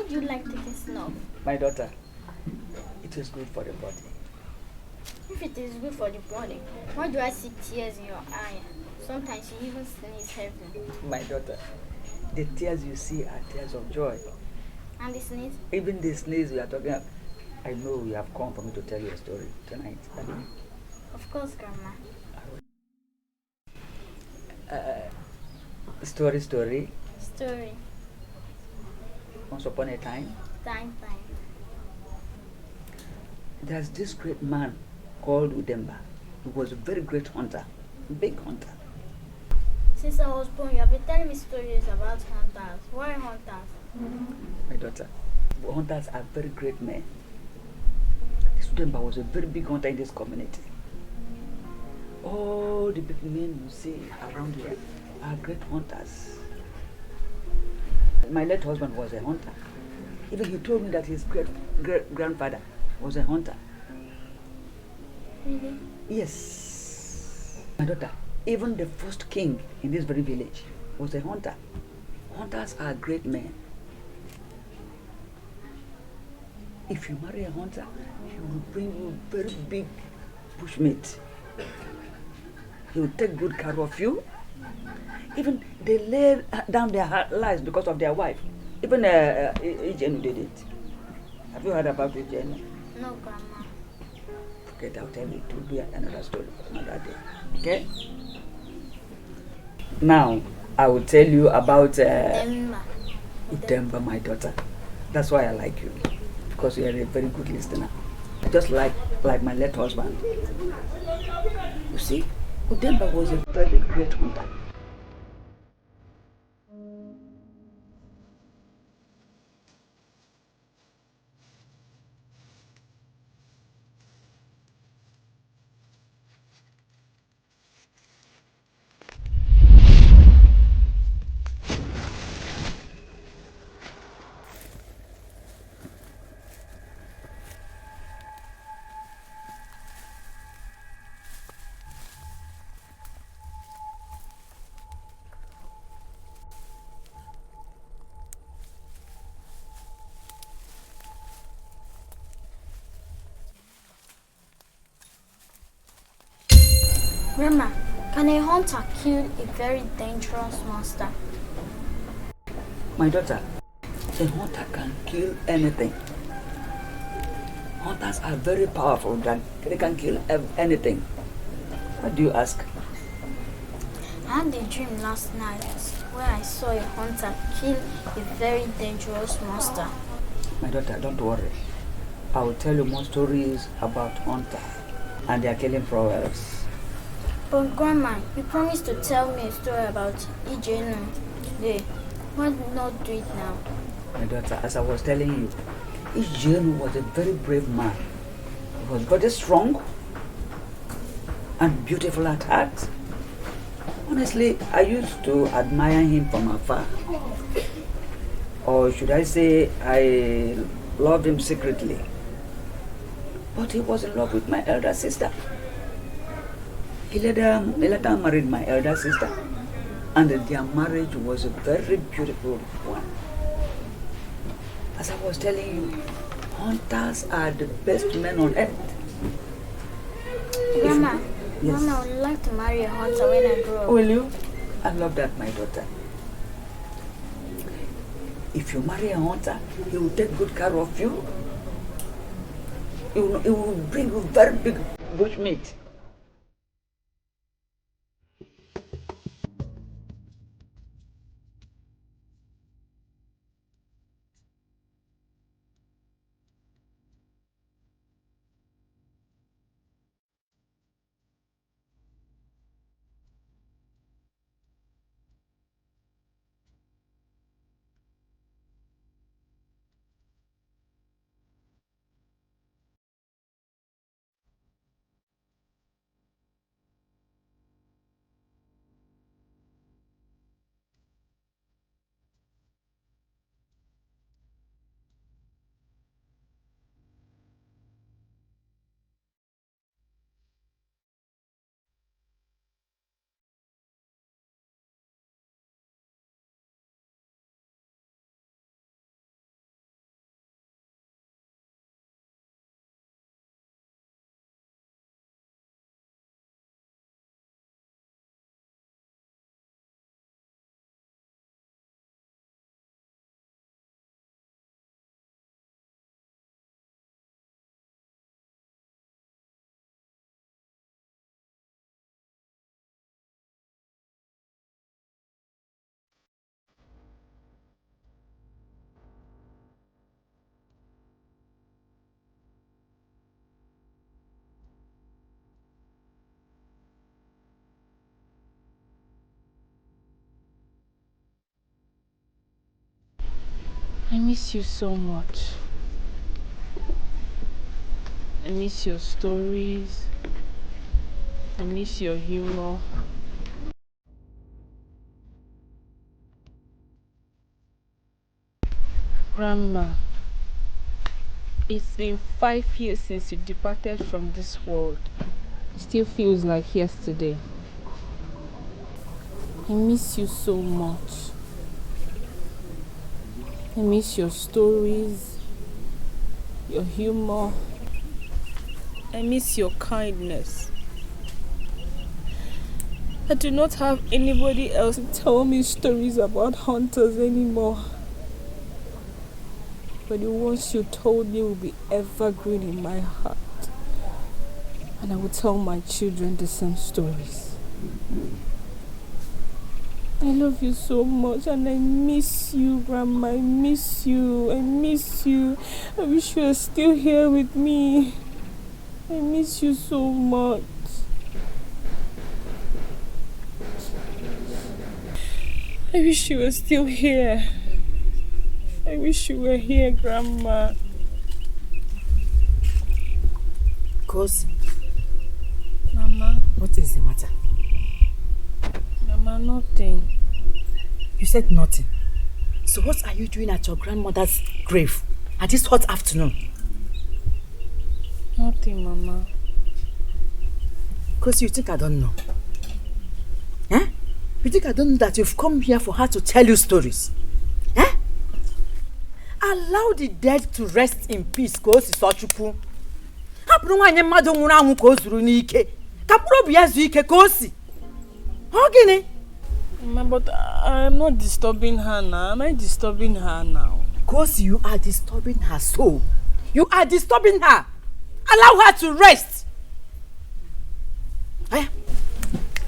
do you like taking snuff? My daughter, it is good for the body. If it is good for the body, why do I see tears in your eye? Sometimes you even sneeze heavily. My daughter, the tears you see are tears of joy. And the sneeze? Even the sneeze we are talking about, I know you have come for me to tell you a story tonight. Of course, Grandma. Story. Story. Once upon a time, Time. there's this great man called Odimgbe. He was a very great hunter, big hunter. Since I was born, you have been telling me stories about hunters. Why hunters? My daughter, hunters are very great men. This Odimgbe was a very big hunter in this community. All the big men you see around here are great hunters. My late husband was a hunter. Even he told me that his great-grandfather was a hunter. Really? Yes. My daughter, even the first king in this very village was a hunter. Hunters are great men. If you marry a hunter, he will bring you very big bushmeat. He will take good care of you. Even they lay down their lives because of their wife. Even Ijenu did it. Have you heard about Ijenu? No, Grandma. Okay, I'll tell you. It will be another story for another day. Okay? Now, I will tell you about Udemba, my daughter. That's why I like you. Because you are a very good listener. Just like my late husband. You see, Udemba was a very great hunter. Grandma, can a hunter kill a very dangerous monster? My daughter, a hunter can kill anything. Hunters are very powerful. They can kill anything. What do you ask? I had a dream last night where I saw a hunter kill a very dangerous monster. My daughter, don't worry. I will tell you more stories about hunters and their killing prowess. But Grandma, you promised to tell me a story about Ijenu today. Why not do it now? My daughter, as I was telling you, Ijenu was a very brave man. He was very strong and beautiful at heart. Honestly, I used to admire him from afar. Or should I say, I loved him secretly. But he was in love with my elder sister. He later married my elder sister. And their marriage was a very beautiful one. As I was telling you, hunters are the best men on earth. Grandma, Yes. Grandma, I would like to marry a hunter when I grow up. Will you? I love that, my daughter. If you marry a hunter, he will take good care of you. He will bring you very big bushmeat. I miss you so much. I miss your stories. I miss your humor. Grandma, it's been 5 years since you departed from this world. It still feels like yesterday. I miss you so much. I miss your stories, your humor. I miss your kindness. I do not have anybody else to tell me stories about hunters anymore. But the ones you told me will be evergreen in my heart. And I will tell my children the same stories. I love you so much and I miss you, Grandma. I miss you. I miss you. I wish you were still here with me. I miss you so much. I wish you were still here. I wish you were here, Grandma. Kosi. Mama. What is the matter? Mama, nothing. You said nothing. So what are you doing at your grandmother's grave at this hot afternoon? Nothing, Mama. Kosi, you think I don't know? Eh? You think I don't know that you've come here for her to tell you stories? Eh? Allow the dead to rest in peace, Kosi Sochukwu. Hapụrụ nwanyị mmadụ nwụrụ anwụ ka o zuru n'ike. Ka mkpụrụ obi ya zuo ike, Kosi. Ọ gịnị? Mama, but I'm not disturbing her now. Am I disturbing her now? Kosi, you are disturbing her soul. You are disturbing her. Allow her to rest. Aya,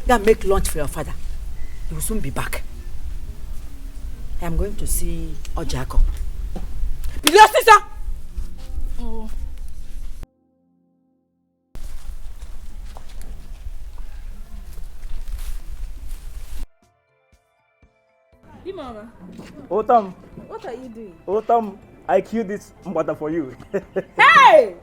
go and make lunch for your father. He will soon be back. I am going to see Ojako. Your sister! Oh. Hey, Mama. Otam. What are you doing? Otam, I killed this mbata for you. Hey!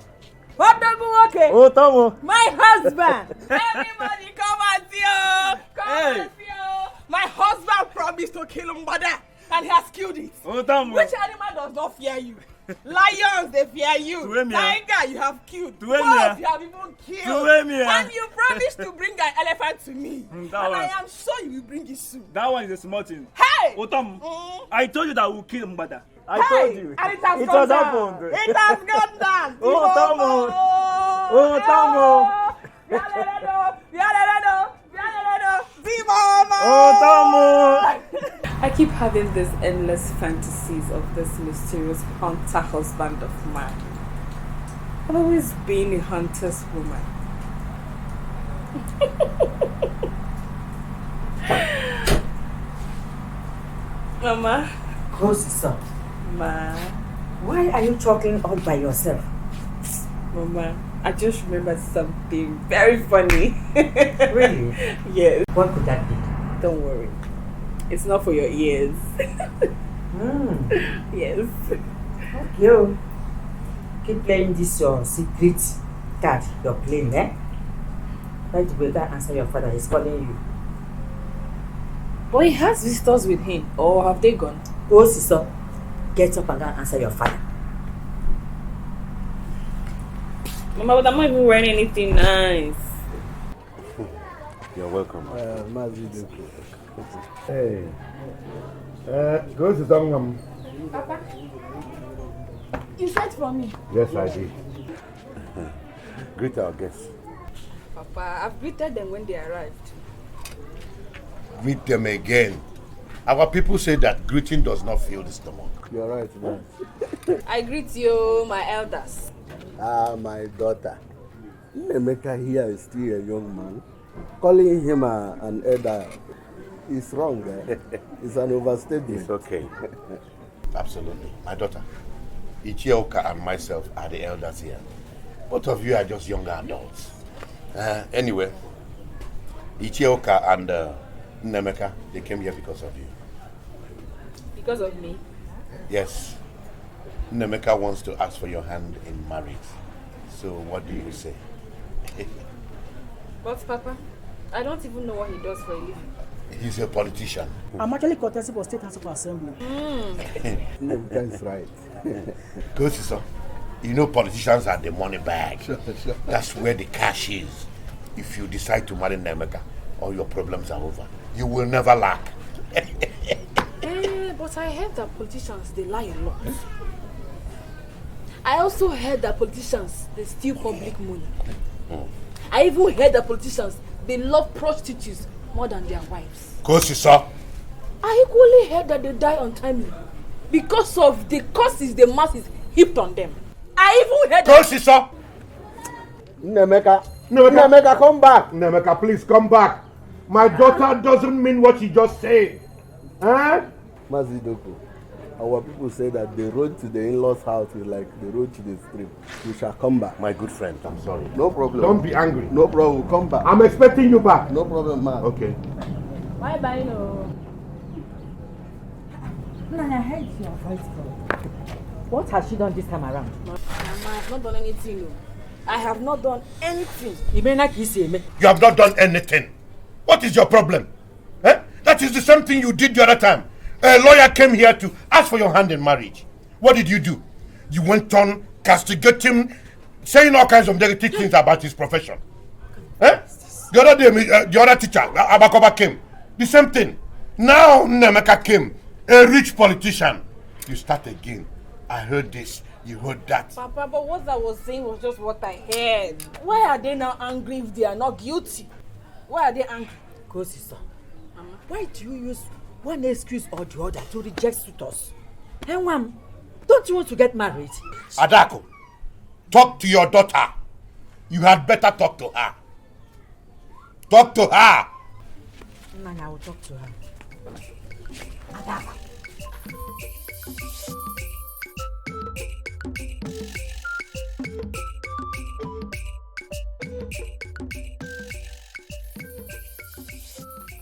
What do you okay? Otam. My husband! Everybody come and see you! Come and see you! My husband promised to kill Mbada and he has killed it. Otam. Which animal does not fear you? Lions, they fear you. Tiger, you have killed. Wolf, you have even killed. And you promised to bring an elephant to me. And I am sure you will bring it soon. That one is a small thing. Hey! Otam, I told you that we'll kill Mbada. I Hey! told you. And it has gone down. It has gone down. Otam. Otam. Otam. I keep having these endless fantasies of this mysterious hunter husband of mine. I've always been a hunter's woman. Mama. Kosi, son. Ma. Why are you talking all by yourself? Mama, I just remembered something very funny. Really? Yes. What could that be? Don't worry. It's not for your ears. Mm. Yes. You keep playing this your secret card you're playing, eh? Right away, go answer your father. He's calling you. But he has visitors with him. Or have they gone? Go, sister. Get up and go and answer your father. Mama, but I'm not even wearing anything nice. You're welcome. Hey. Go to someone. Papa, you sent for me. Yes, I did. Greet our guests. Papa, I've greeted them when they arrived. Greet them again. Our people say that greeting does not fill the stomach. You're right, man. I greet you, my elders. Ah, my daughter. Emeka here is still a young man. Calling him an elder is wrong. Eh? It's an overstatement. It's okay. Absolutely. My daughter, Ichioka and myself are the elders here. Both of you are just younger adults. Anyway, Ichioka and Nemeka, they came here because of you. Because of me? Yes. Nemeka wants to ask for your hand in marriage. So what do you say? But Papa, I don't even know what he does for a living. He's a politician. I'm actually contesting for State House of Assembly. That's right. Go to some. You know politicians are the money bag. Sure. That's where the cash is. If you decide to marry Nemeka, all your problems are over. You will never lack. But I heard that politicians, they lie a lot. I also heard that politicians, they steal public money. I even heard that politicians, they love prostitutes more than their wives. Kosisa. I equally heard that they die untimely because of the curses the masses heaped on them. I even heard that... Kosisa. Nemeka, come back. Nemeka, please come back. My daughter doesn't mean what she just said. Huh? Mazidoko, our people say that the road to the in-laws house is like the road to the stream. You shall come back. My good friend, I'm sorry. No problem. Don't be angry. No problem, come back. I'm expecting you back. No problem, man. Okay. Bye-bye, no. Nana, I heard your voice, bro. What has she done this time around? Mama, I have not done anything. No. I have not done anything. You have not done anything. What is your problem? Eh? That is the same thing you did the other time. A lawyer came here to ask for your hand in marriage. What did you do? You went on castigating, saying all kinds of negative things about his profession. Eh? The other day, the other teacher, Abakoba, came. The same thing. Now Nemeka came, a rich politician. You start again. I heard this, you heard that. Papa, but what I was saying was just what I heard. Why are they now angry if they are not guilty? Why are they angry? Go, sister. Why do you use one excuse or the other to reject suitors? Hey, Mom, don't you want to get married? Adako, talk to your daughter. You had better talk to her. Talk to her. Nana, I will talk to her. Adako.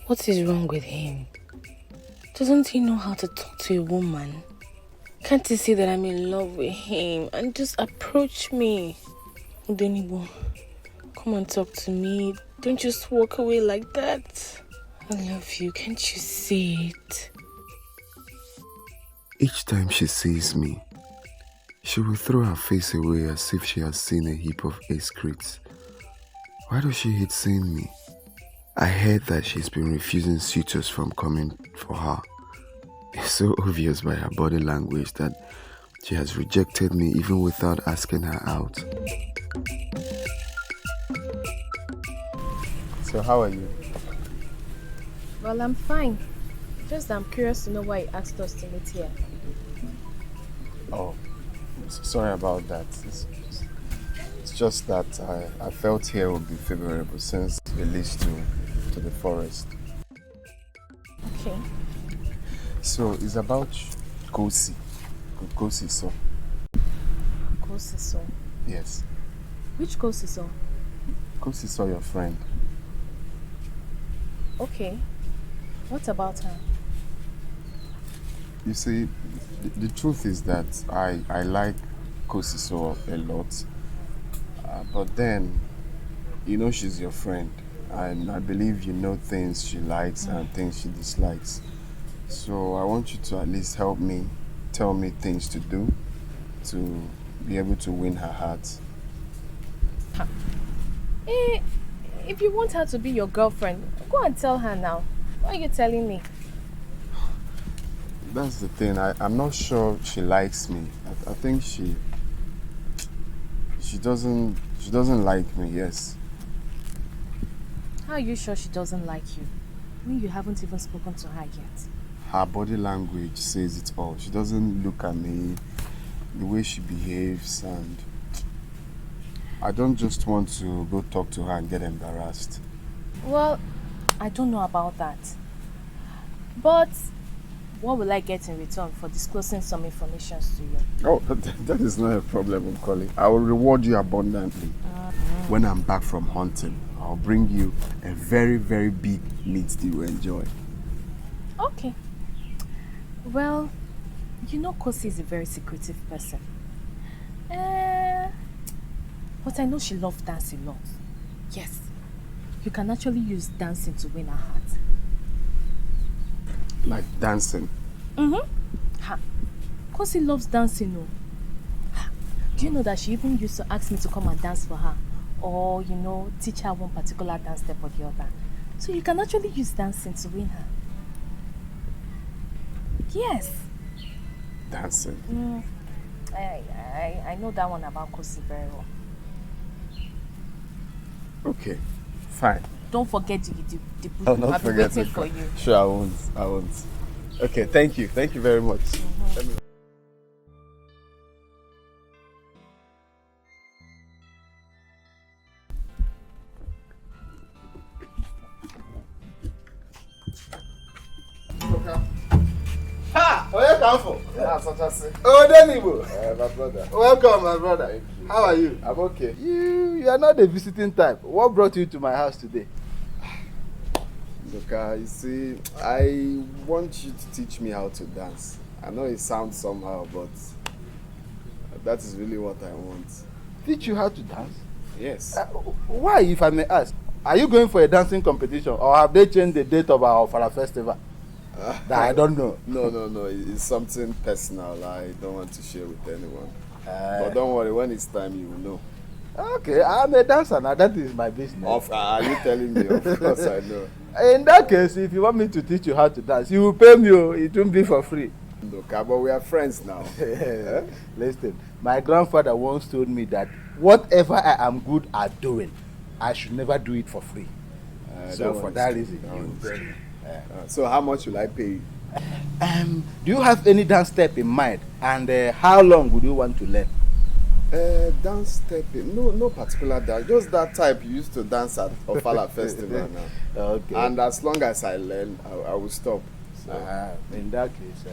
What is wrong with him? Doesn't he know how to talk to a woman? Can't he see that I'm in love with him and just approach me? Udenibo, come and talk to me. Don't just walk away like that. I love you. Can't you see it? Each time she sees me, she will throw her face away as if she has seen a heap of excrete. Why does she hate seeing me? I heard that she's been refusing suitors from coming for her. It's so obvious by her body language that she has rejected me even without asking her out. So how are you? Well, I'm fine. Just I'm curious to know why you asked us to meet here. Oh, sorry about that. It's just that I felt here would be favorable since it leads to the forest. Okay. So it's about Kosi. Kosi so. Kosi so. Yes. Which Kosi so? Kosi so, your friend. Okay. What about her? You see, the truth is that I like Kosi so a lot. But then, you know she's your friend. And I believe you know things she likes and things she dislikes. So I want you to at least help me, tell me things to do to be able to win her heart. If you want her to be your girlfriend, go and tell her now. Why are you telling me? That's the thing. I'm not sure she likes me. I think she doesn't like me, yes. How are you sure she doesn't like you when you haven't even spoken to her yet? Her body language says it all. She doesn't look at me, the way she behaves, and I don't just want to go talk to her and get embarrassed. Well, I don't know about that. But what will I get in return for disclosing some information to you? Oh, that is not a problem, Nkoli. I will reward you abundantly. When I'm back from hunting, I'll bring you a very, very big meat that you will enjoy. Okay. Well, You know Kosi is a very secretive person. But I know she loves dance a lot. Yes. You can actually use dancing to win her heart. Like dancing? Ha. Kosi loves dancing, no. Do you know that she even used to ask me to come and dance for her? Or, you know, teach her one particular dance step or the other. So you can actually use dancing to win her. Yes. Dancing? I know that one about Kosi very well. Okay, fine. Don't forget the boot. I'll not I've been forget waiting for you. Sure, I won't. Okay, thank you very much. Let me... Ha! Where you come from? Yeah, such as say. Odimgbe. My brother. Welcome, my brother. Thank you. How are you? I'm okay. You are not a visiting type. What brought you to my house today? Look, you see, I want you to teach me how to dance. I know it sounds somehow, but that is really what I want. Teach you how to dance? Yes. Why, if I may ask? Are you going for a dancing competition, or have they changed the date of our Ofala festival? That I don't know. No. It's something personal. I don't want to share with anyone. But don't worry, when it's time, you will know. Okay, I'm a dancer now. That is my business. Are you telling me? Of course I know. In that case, if you want me to teach you how to dance, you will pay me. It won't be for free. Look, but we are friends now. Listen, my grandfather once told me that whatever I am good at doing, I should never do it for free. So for that reason, you pay me. So how much will I pay you? Do you have any dance step in mind? And how long would you want to learn? Dance step? No particular dance. Just that type you used to dance at Ofala festival now. Okay. And as long as I learn, I will stop. So. In that case,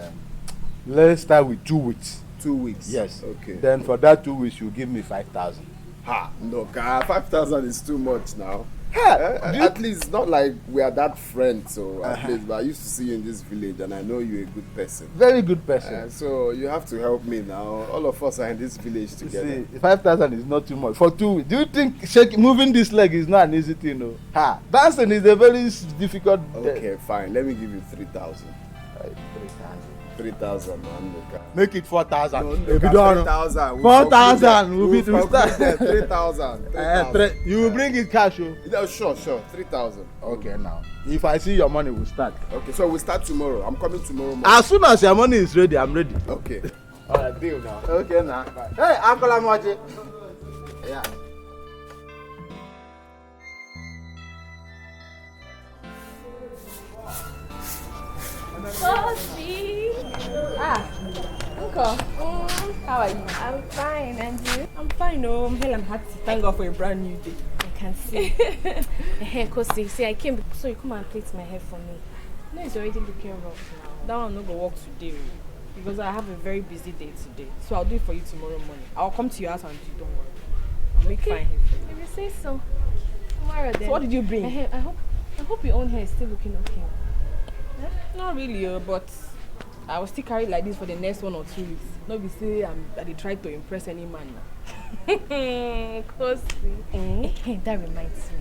let's start with 2 weeks. 2 weeks? Yes. Okay. Then for that 2 weeks, you give me 5,000. Ha! No, 5,000 is too much now. At least not like we are that friends, so at least, but I used to see you in this village and I know you're a good person. Very good person. So you have to help me now. All of us are in this village together. See, 5,000 is not too much. For 2 weeks. Do you think moving this leg is not an easy thing? No? Dancing is a very difficult. Okay, fine. Let me give you 3,000. 3,000, man. Make it 4,000. No, 4,000. 4,000. We'll start. 3,000. You will bring it cash, Sure. 3,000. Okay, now. If I see your money, we'll start. Okay, so we'll start tomorrow. I'm coming tomorrow morning. As soon as your money is ready, I'm ready. Okay. Alright, deal now. Okay, now. Hey, Uncle Amaji. Yeah. Sophie! Uncle. How are you? I'm fine, and you? I'm fine, I'm hell and happy. Thank God for a brand new day. I can see. Hey, Kosi, see, I came so you come and plait my hair for me. No, it's already looking rough now. That one no go work today because I have a very busy day today. So I'll do it for you tomorrow morning. I'll come to your house and do. Don't worry. I'll make fine hair for you. If you say so. Tomorrow then. So what did you bring? I hope your own hair is still looking okay. Not really, but I will still carry it like this for the next 1 or 2 weeks. Not be say that they try to impress any man now. Kosi. That reminds me.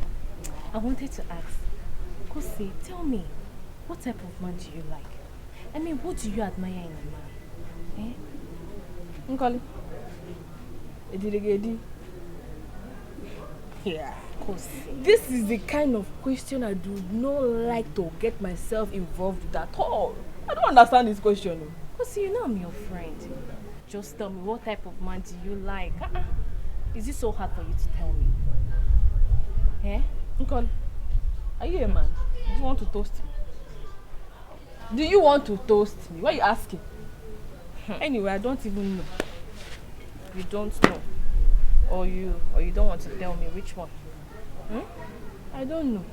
I wanted to ask, Kosi, tell me, what type of man do you like? I mean, what do you admire in a man? Nkoli. Edirigedi. Yeah, Kosi. This is the kind of question I do not like to get myself involved with at all. I don't understand this question. Kosi, you know I'm your friend. Just tell me, what type of man do you like? Is it so hard for you to tell me? Nkoli, are you a man? Do you want to toast me? Do you want to toast me? Why are you asking? Anyway, I don't even know. You don't know. Or you don't want to tell me which one? I don't know.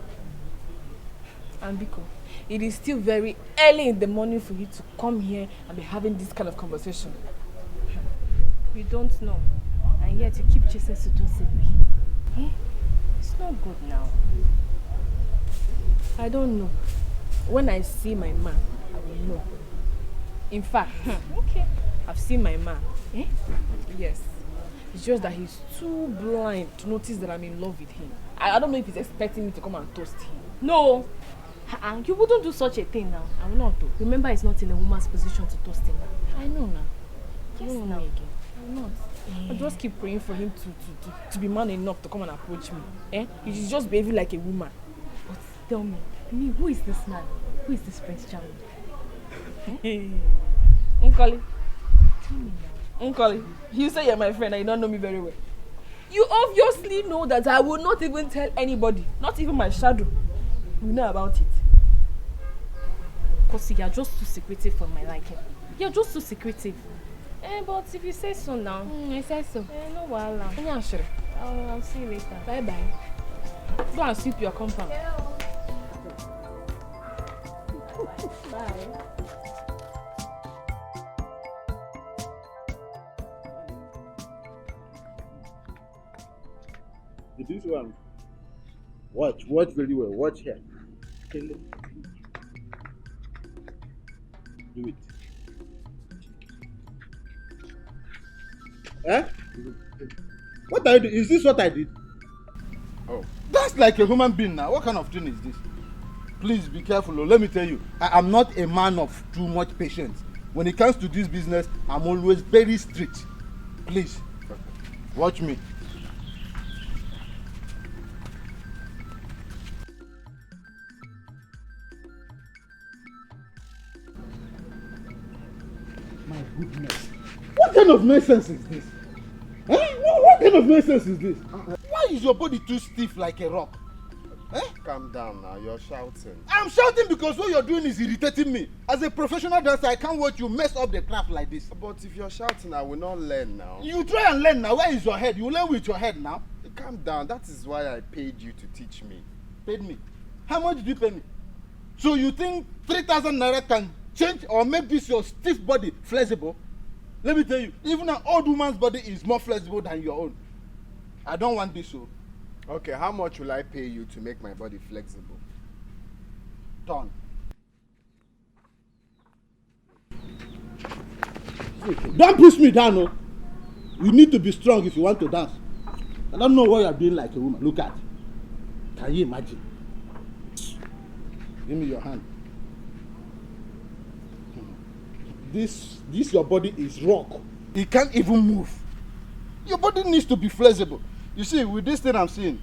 And Biko, it is still very early in the morning for you to come here and be having this kind of conversation. You don't know. And yet you keep chasing Sutosebi. It's not good now. I don't know. When I see my man, I will know. In fact, okay, I've seen my man. Eh? Yes. It's just that he's too blind to notice that I'm in love with him. I don't know if he's expecting me to come and toast him. No! You wouldn't do such a thing now. I will not do. Remember, he's not in a woman's position to toast him now. I know now. Yes, Don't now. me again. I will not. I just keep praying for him to be man enough to come and approach me. Eh? He's just behaving like a woman. But tell me, who is this man? Who is this Prince Charming? Unkoli. Tell me now. Unkoli, you say you're my friend and you don't know me very well. You obviously know that I will not even tell anybody, not even my shadow. We know about it. Because you're just too secretive for my liking. You're just too secretive. But if you say so now. I say so. No wahala. Yeah, sure. I'll see you later. Bye-bye. Go and sweep your compound. Bye. This one. Watch very well. Watch here. Do it. Eh? What I do? Is this what I did? Oh, that's like a human being now. What kind of thing is this? Please be careful. Let me tell you, I am not a man of too much patience. When it comes to this business, I'm always very strict. Please, watch me. My goodness. What kind of nonsense is this? Eh? What kind of nonsense is this? Why is your body too stiff like a rock? Eh? Calm down now, you're shouting. I'm shouting because what you're doing is irritating me. As a professional dancer, I can't watch you mess up the craft like this. But if you're shouting, I will not learn now. You try and learn now. Where is your head? You learn with your head now. Calm down, that is why I paid you to teach me. Paid me? How much did you pay me? So you think 3,000 naira can change or make this your stiff body flexible? Let me tell you, even an old woman's body is more flexible than your own. I don't want this so. Okay, how much will I pay you to make my body flexible? Turn. Don't push me down, no. You need to be strong if you want to dance. I don't know what you're doing like a woman. Look at. Can you imagine? Give me your hand. This your body is rock. It can't even move. Your body needs to be flexible. You see, with this thing I'm seeing,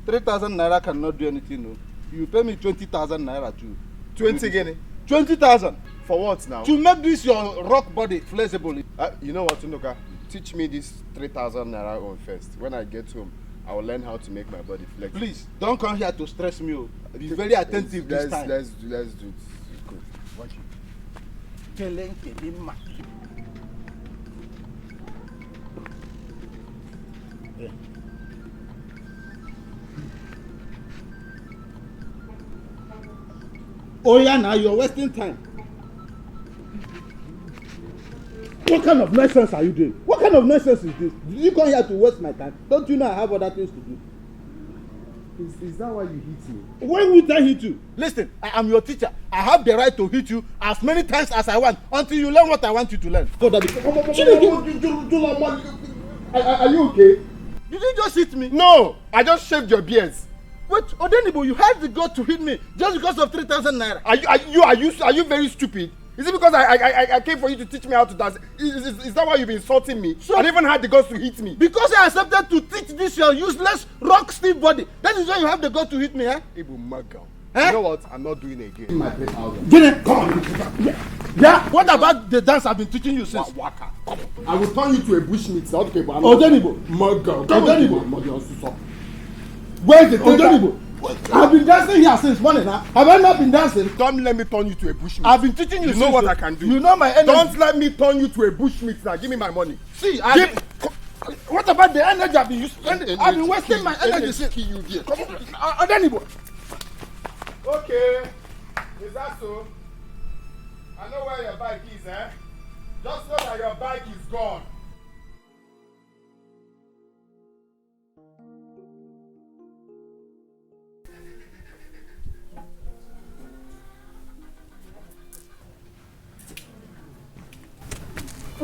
3,000 naira cannot do anything. No. You pay me 20,000 naira too. 20 guinea? 20,000. For what now? To make this your rock body flexible. You know what, Unoka? Teach me this 3,000 naira on first. When I get home, I will learn how to make my body flexible. Please, don't come here to stress me. Be very attentive this time. Let's do it. Good. Watch it. Yeah. Oh yeah, now you're wasting time. What kind of nonsense are you doing? What kind of nonsense is this? Did you come here to waste my time? Don't you know I have other things to do? Is that why you hit me? When would I hit you? Listen, I am your teacher. I have the right to hit you as many times as I want until you learn what I want you to learn. Are you okay? Did you just hit me? No, I just shaved your beards. Wait, Odenibo, you had the gut to hit me just because of 3,000 naira. Are you very stupid? Is it because I came for you to teach me how to dance? Is that why you've been insulting me? So, I didn't even have the guts to hit me. Because I accepted to teach this your useless rock stiff body. That is why you have the guts to hit me, eh? Ibu Magal. You know what? I'm not doing it again. Come on. Yeah, what about the dance I've been teaching you since? Waka. Come on. I will turn you to a bushmeat. Odenibo. Magal. Odenibo. Where's the Odenibo? I've been dancing here since morning now. Have I not been dancing? Don't let me turn you to a bushmeat. I've been teaching you. You know what I can do. You know my energy. Don't let me turn you to a bushmeat now. Give me my money. See, what about the energy I've been using? I've been wasting my energy since. Come on, Odenibo. Okay. Is that so? I know where your bike is, eh? Just know that your bike is gone.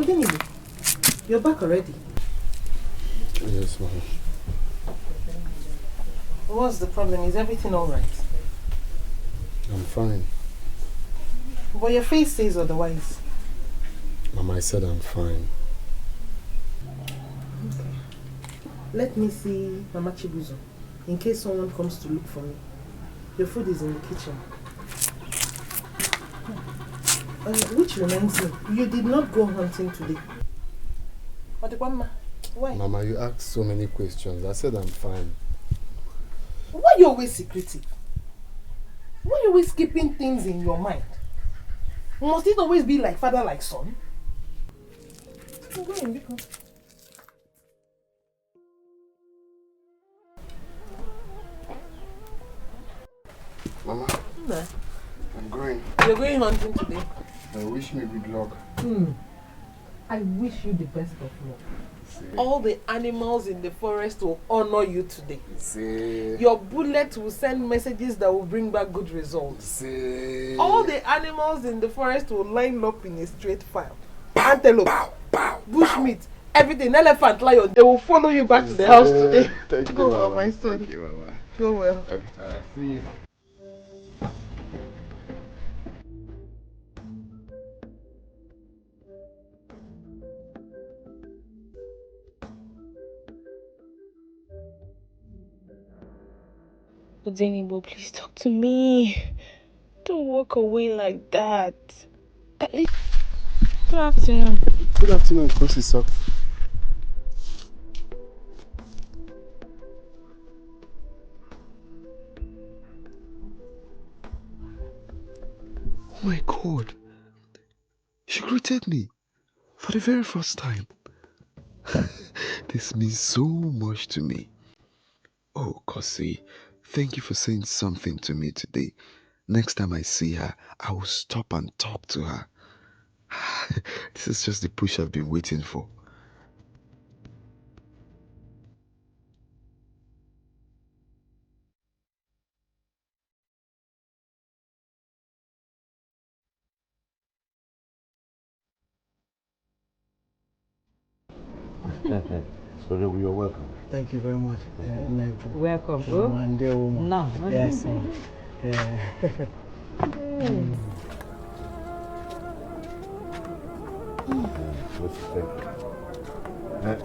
Odimgbe, you're back already. Yes, ma'am. What's the problem? Is everything alright? I'm fine. But your face says otherwise. Mama, I said I'm fine. Okay. Let me see Mama Chibuzo, in case someone comes to look for me. Your food is in the kitchen. Which reminds me, you did not go hunting today. Why? Mama, you asked so many questions. I said I'm fine. Why are you always secretive? Why are you always keeping things in your mind? Must it always be like father, like son? Go in, because... Mama, Nah. I'm going. You're going hunting today? Wish me good luck. I wish you the best of luck. All the animals in the forest will honor you today. Your bullet will send messages that will bring back good results. All the animals in the forest will line up in a straight file. Antelope, bushmeat, everything, elephant, lion, they will follow you back to the house today. Thank you, Go well, Mama. my son. Thank you, Mama. Go well. See you. Odimgbe, please talk to me. Don't walk away like that. At least... Good afternoon. Good afternoon, Kosisok. Oh my God. She greeted me for the very first time. This means so much to me. Oh, Kosi, thank you for saying something to me today. Next time I see her, I will stop and talk to her. This is just the push I've been waiting for. So you're welcome. Thank you very much. Welcome. And dear woman. No. Yes. Yeah. Thank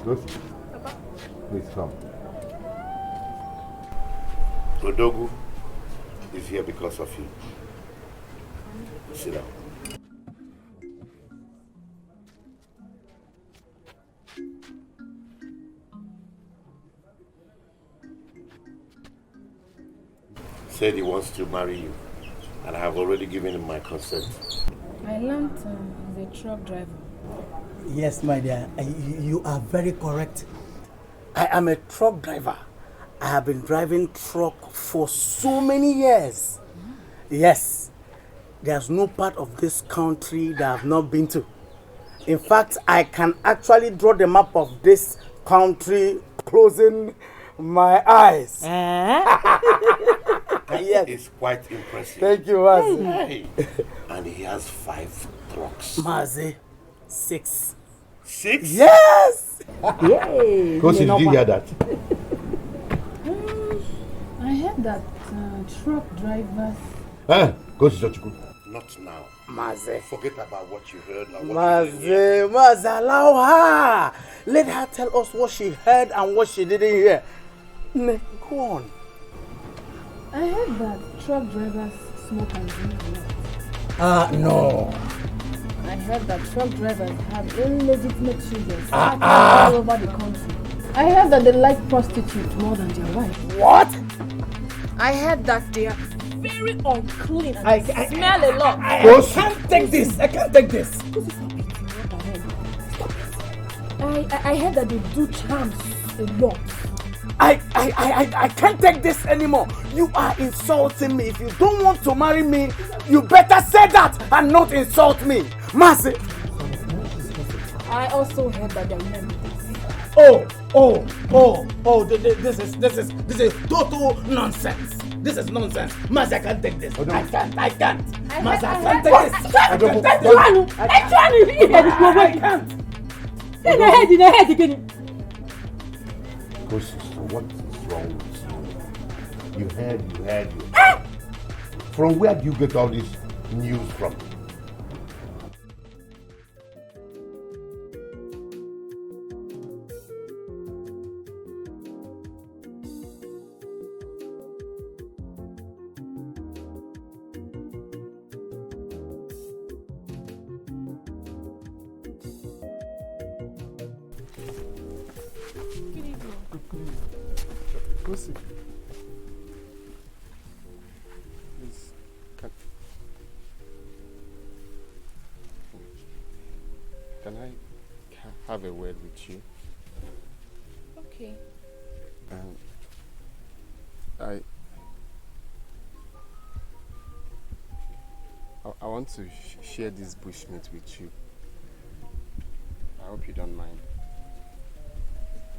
you. Please come. Odogu is here because of you. Sit down. Said he wants to marry you, and I have already given him my consent. I learned he's a truck driver. Yes, my dear, you are very correct. I am a truck driver. I have been driving truck for so many years. Yes, there's no part of this country that I have not been to. In fact, I can actually draw the map of this country closing my eyes. That is quite impressive. Thank you, Mazi. Hey. And he has 5 trucks. Mazi, 6. 6? Yes! Yay! Kosi, did you hear that? I heard that truck drivers... Kosi, not now. Mazi. Forget about what you heard. Mazi, allow her. Let her tell us what she heard and what she didn't hear. Go on. I heard that truck drivers smoke and drink a lot. No. I heard that truck drivers have illegitimate children all over the country. I heard that they like prostitutes more than their wife. What? I heard that they are very unclean and smell a lot. I can't take this. I can't take this. I heard that they do charms a lot. I can't take this anymore. You are insulting me. If you don't want to marry me, you better say that and not insult me. Mazi. I also heard that they're men. This is total nonsense. This is nonsense. Mazi, I can't take this. I can't. Mazi, I can't take this. I can't. In the head again. Go, sister, what is wrong with you? You heard. From where do you get all this news from? Lucy. Please, can I have a word with you? Okay. I want to share this bushmeat with you. I hope you don't mind.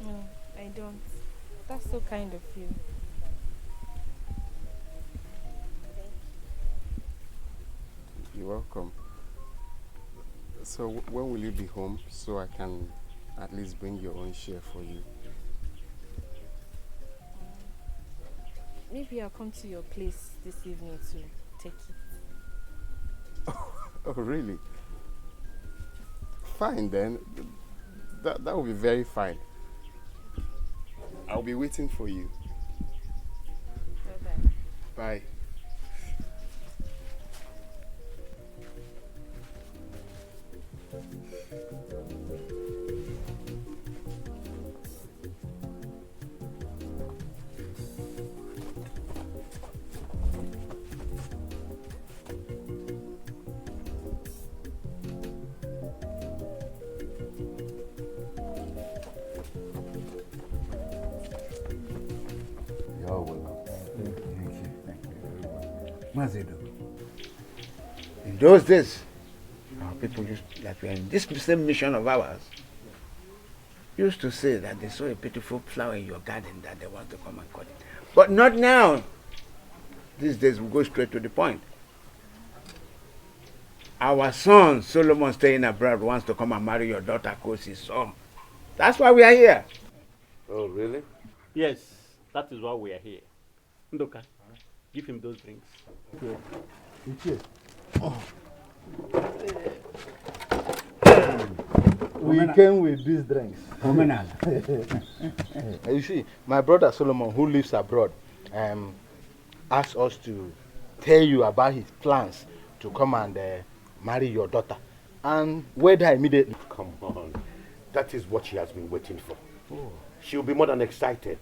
No, I don't. That's so kind of you. You're welcome. So when will you be home so I can at least bring your own share for you? Maybe I'll come to your place this evening to take it. Oh, really? Fine then. That will be very fine. I'll be waiting for you. Bye-bye. Bye. You're welcome. Thank you. Mazedo. In those days, our people used, like we are in this same mission of ours, used to say that they saw a beautiful flower in your garden that they want to come and cut it. But not now. These days we go straight to the point. Our son, Solomon, staying abroad, wants to come and marry your daughter, Kosi's son. That's why we are here. Oh, really? Yes, that is why we are here. Ndoka, give him those drinks. We came with these drinks. You see, my brother Solomon, who lives abroad, asked us to tell you about his plans to come and marry your daughter and wed her immediately. Come on. That is what she has been waiting for. Oh. She'll be more than excited.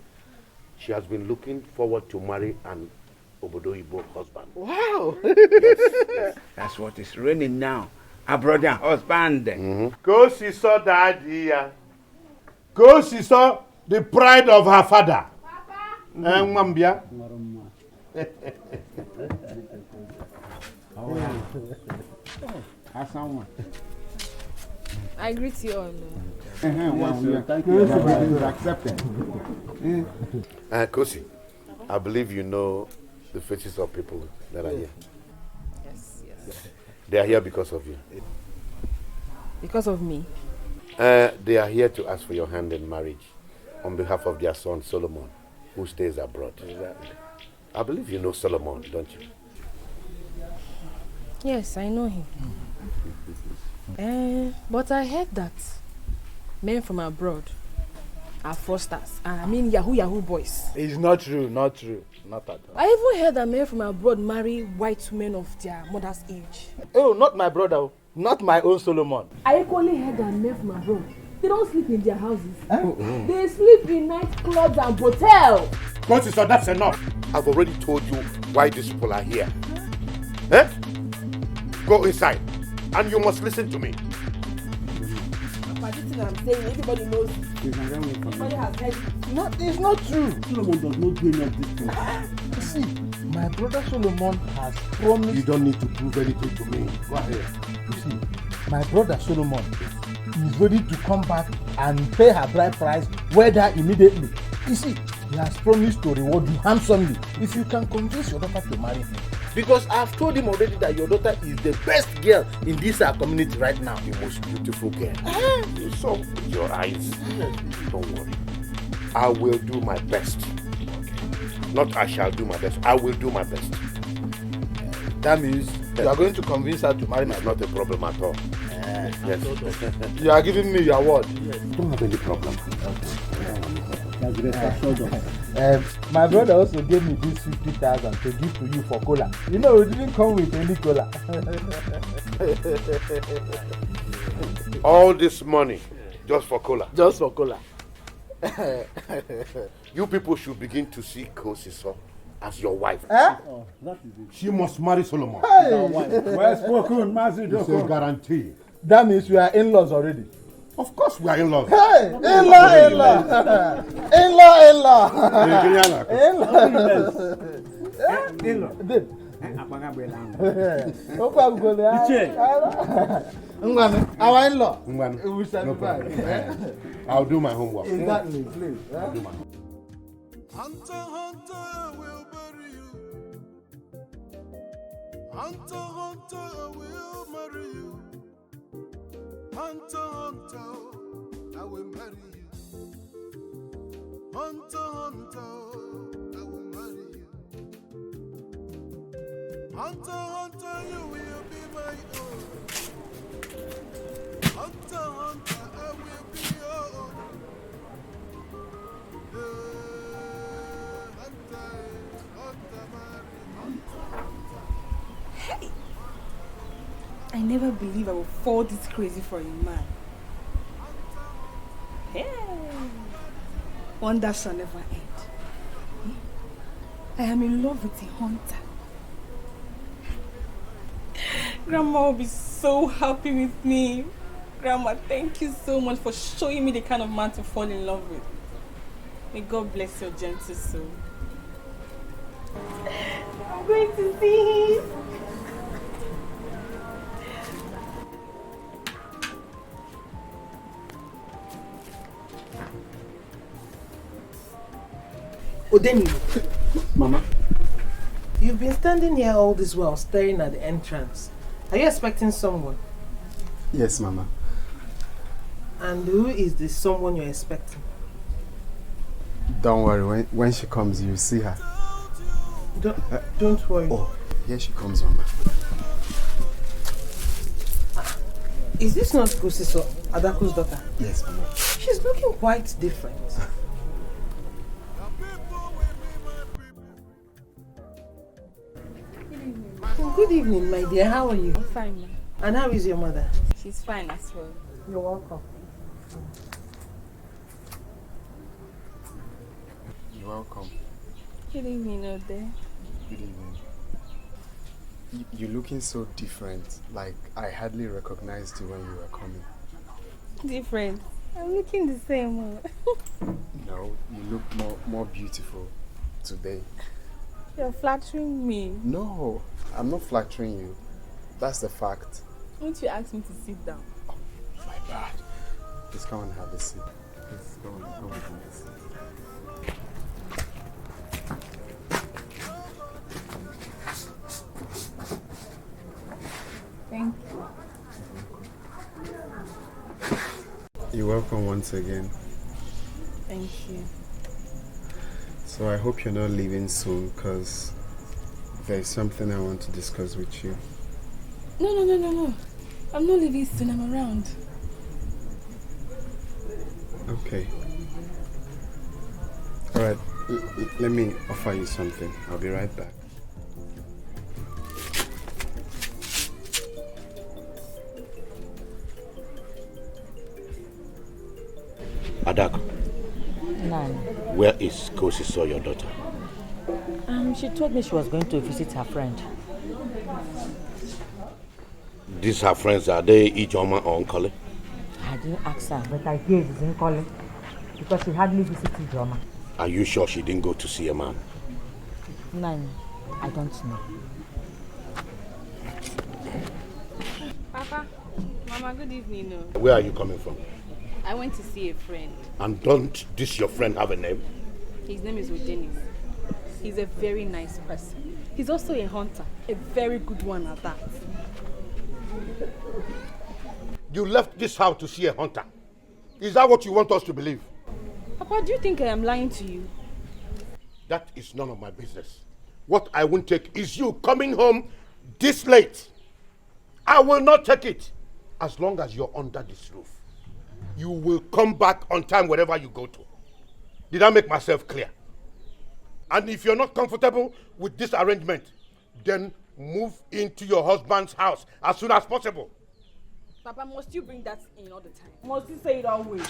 She has been looking forward to marry an Obodoyibo husband. Wow! Yes. That's what is raining now. A brother and husband. Go see saw daddy. Go see saw the pride of her father. Mambia. I greet you all. Thank you for accepting. Kosi, I believe you know the faces of people that are here. Yes. They are here because of you. Because of me? They are here to ask for your hand in marriage on behalf of their son Solomon, who stays abroad. Exactly. I believe you know Solomon, don't you? Yes, I know him. But I heard that men from abroad are fraudsters. I mean Yahoo boys. It's not true, not at all. I even heard that men from abroad marry white women of their mother's age. Oh, not my brother, not my own Solomon. I equally heard that men from abroad, they don't sleep in their houses. They sleep in nightclubs and hotels. God, sister, that's enough. I've already told you why these people are here. Eh? Go inside, and you must listen to me. I'm saying everybody knows. Everybody has heard. It's not true. Solomon does not do any of these things. You see, my brother Solomon has promised. You don't need to prove anything to me. Go ahead. You see, my brother Solomon is ready to come back and pay her bride price, wed her immediately. You see, he has promised to reward you handsomely if you can convince your daughter to marry him. Because I've told him already that your daughter is the best girl in this community right now. The most beautiful girl. You saw with your eyes. Don't worry. I will do my best. Not I shall do my best. I will do my best. That means you are going to convince her to marry my daughter. Not a problem at all. Yes. You are giving me your word. Yes. Don't have any problem. My brother also gave me this 50,000 to give to you for cola. You know, it didn't come with any cola. All this money just for cola. Just for cola. You people should begin to see Kosiso as your wife. Oh, that is it. She must marry Solomon. Hey. Well spoken, Mazido. It's a guarantee. That means we are in-laws already. Of course we are in-laws. Hey, in-law. Our in-law. I'll do my homework. Exactly, please. I'll do my homework. Hunter, Hunter, I will bury you. Hunter, Hunter, I will marry you. Hunter, Hunter, I will marry you. Hunter, Hunter, I will marry you. Hunter, Hunter, you will be my own. Hunter, Hunter, I will be your own. Hey! I never believe I will fall this crazy for a man. Hey! Wonder shall never end. I am in love with a hunter. Grandma will be so happy with me. Grandma, thank you so much for showing me the kind of man to fall in love with. May God bless your gentle soul. I'm going to see him. Odimgbe. Mama. You've been standing here all this while staring at the entrance. Are you expecting someone? Yes, Mama. And who is the someone you're expecting? Don't worry, when she comes, you'll see her. Don't worry. Oh, here she comes, Mama. Is this not Kosiso, Adaku's daughter? Yes, Mama. She's looking quite different. Good evening, my dear. How are you? I'm fine, ma. And how is your mother? She's fine as well. You're welcome. You're welcome. Good evening, Ode. Good evening. You're looking so different. Like, I hardly recognized you when you were coming. Different? I'm looking the same. No, you look more beautiful today. You're flattering me. No, I'm not flattering you. That's the fact. Won't you ask me to sit down? Oh, my bad. Please come and have a seat. Please go and have a seat. Thank you. You're welcome once again. Thank you. So I hope you're not leaving soon, because there's something I want to discuss with you. No. I'm not leaving soon. I'm around. Okay. Alright, let me offer you something. I'll be right back. Adaku. None. Where is Kosiso, your daughter? She told me she was going to visit her friend. These her friends, are they Ijoma or Nkole? I didn't ask her, but I hear it's Nkole because she hardly visited Ijoma. Are you sure she didn't go to see a man? None. I don't know. Papa, Mama, good evening. No. Where are you coming from? I went to see a friend. And don't this your friend have a name? His name is Dennis. He's a very nice person. He's also a hunter, a very good one at that. You left this house to see a hunter. Is that what you want us to believe? Papa, do you think I am lying to you? That is none of my business. What I won't take is you coming home this late. I will not take it. As long as you're under this roof, you will come back on time wherever you go to. Did I make myself clear? And if you're not comfortable with this arrangement, then move into your husband's house as soon as possible. Papa, must you bring that in all the time? Must you say it always?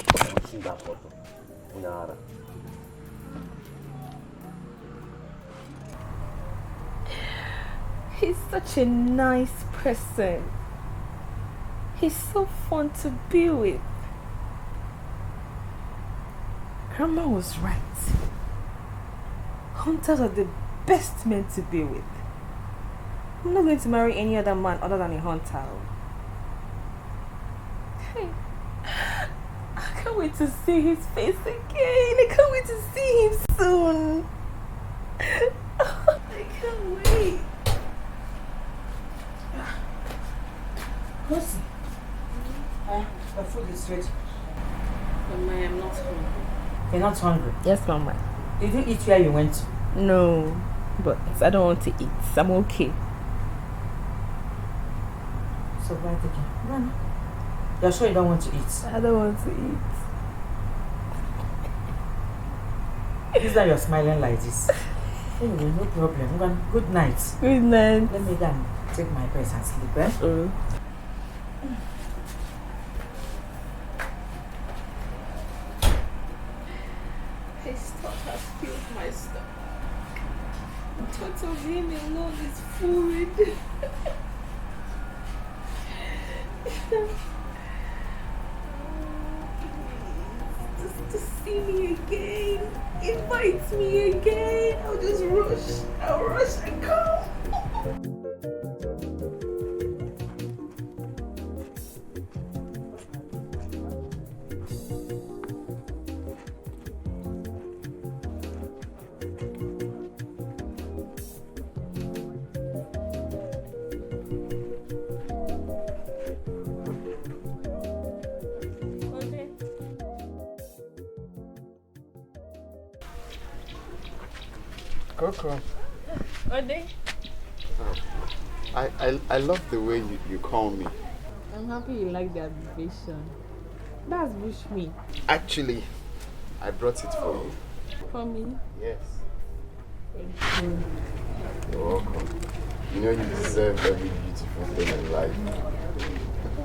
He's such a nice person. He's so fun to be with. Grandma was right. Hunters are the best men to be with. I'm not going to marry any other man other than a hunter. Hey, I can't wait to see his face again. I can't wait to see him soon. I can't wait. Lucy, the food is ready. Mama, I'm not hungry. You're not hungry? Yes, Mama. Did you eat where you went to? No, but I don't want to eat. I'm okay. So right again. Run. You're sure you don't want to eat? I don't want to eat. This is why you're smiling like this. Anyway, no problem. Good night. Good night. Let me go and take my bed and sleep, eh? His thought has filled my stomach. The thought of him alone is food. Just to see me again. Invite me again. I'll just rush. I'll rush and come. Coco. Ode? I love the way you call me. I'm happy you like the abbreviation. That's Bushme. Actually, I brought it for you. For me? Yes. Thank you. You're welcome. You know you deserve every beautiful thing in life.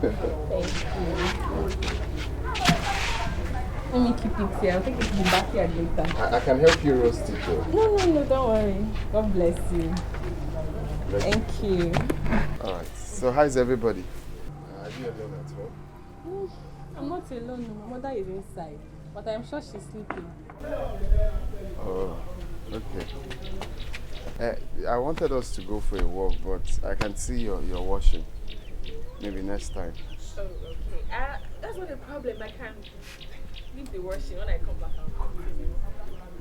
Thank you. Let me keep it here. I'll take it to the backyard later. I can help you roast it though. No, don't worry. God bless you. Thank you. Alright, so how's everybody? Are you alone at home? I'm not alone. My mother is inside. But I'm sure she's sleeping. Oh, okay. I wanted us to go for a walk, but I can see you're washing. Maybe next time. Oh, okay. That's not a problem. I can leave the washing when I come back.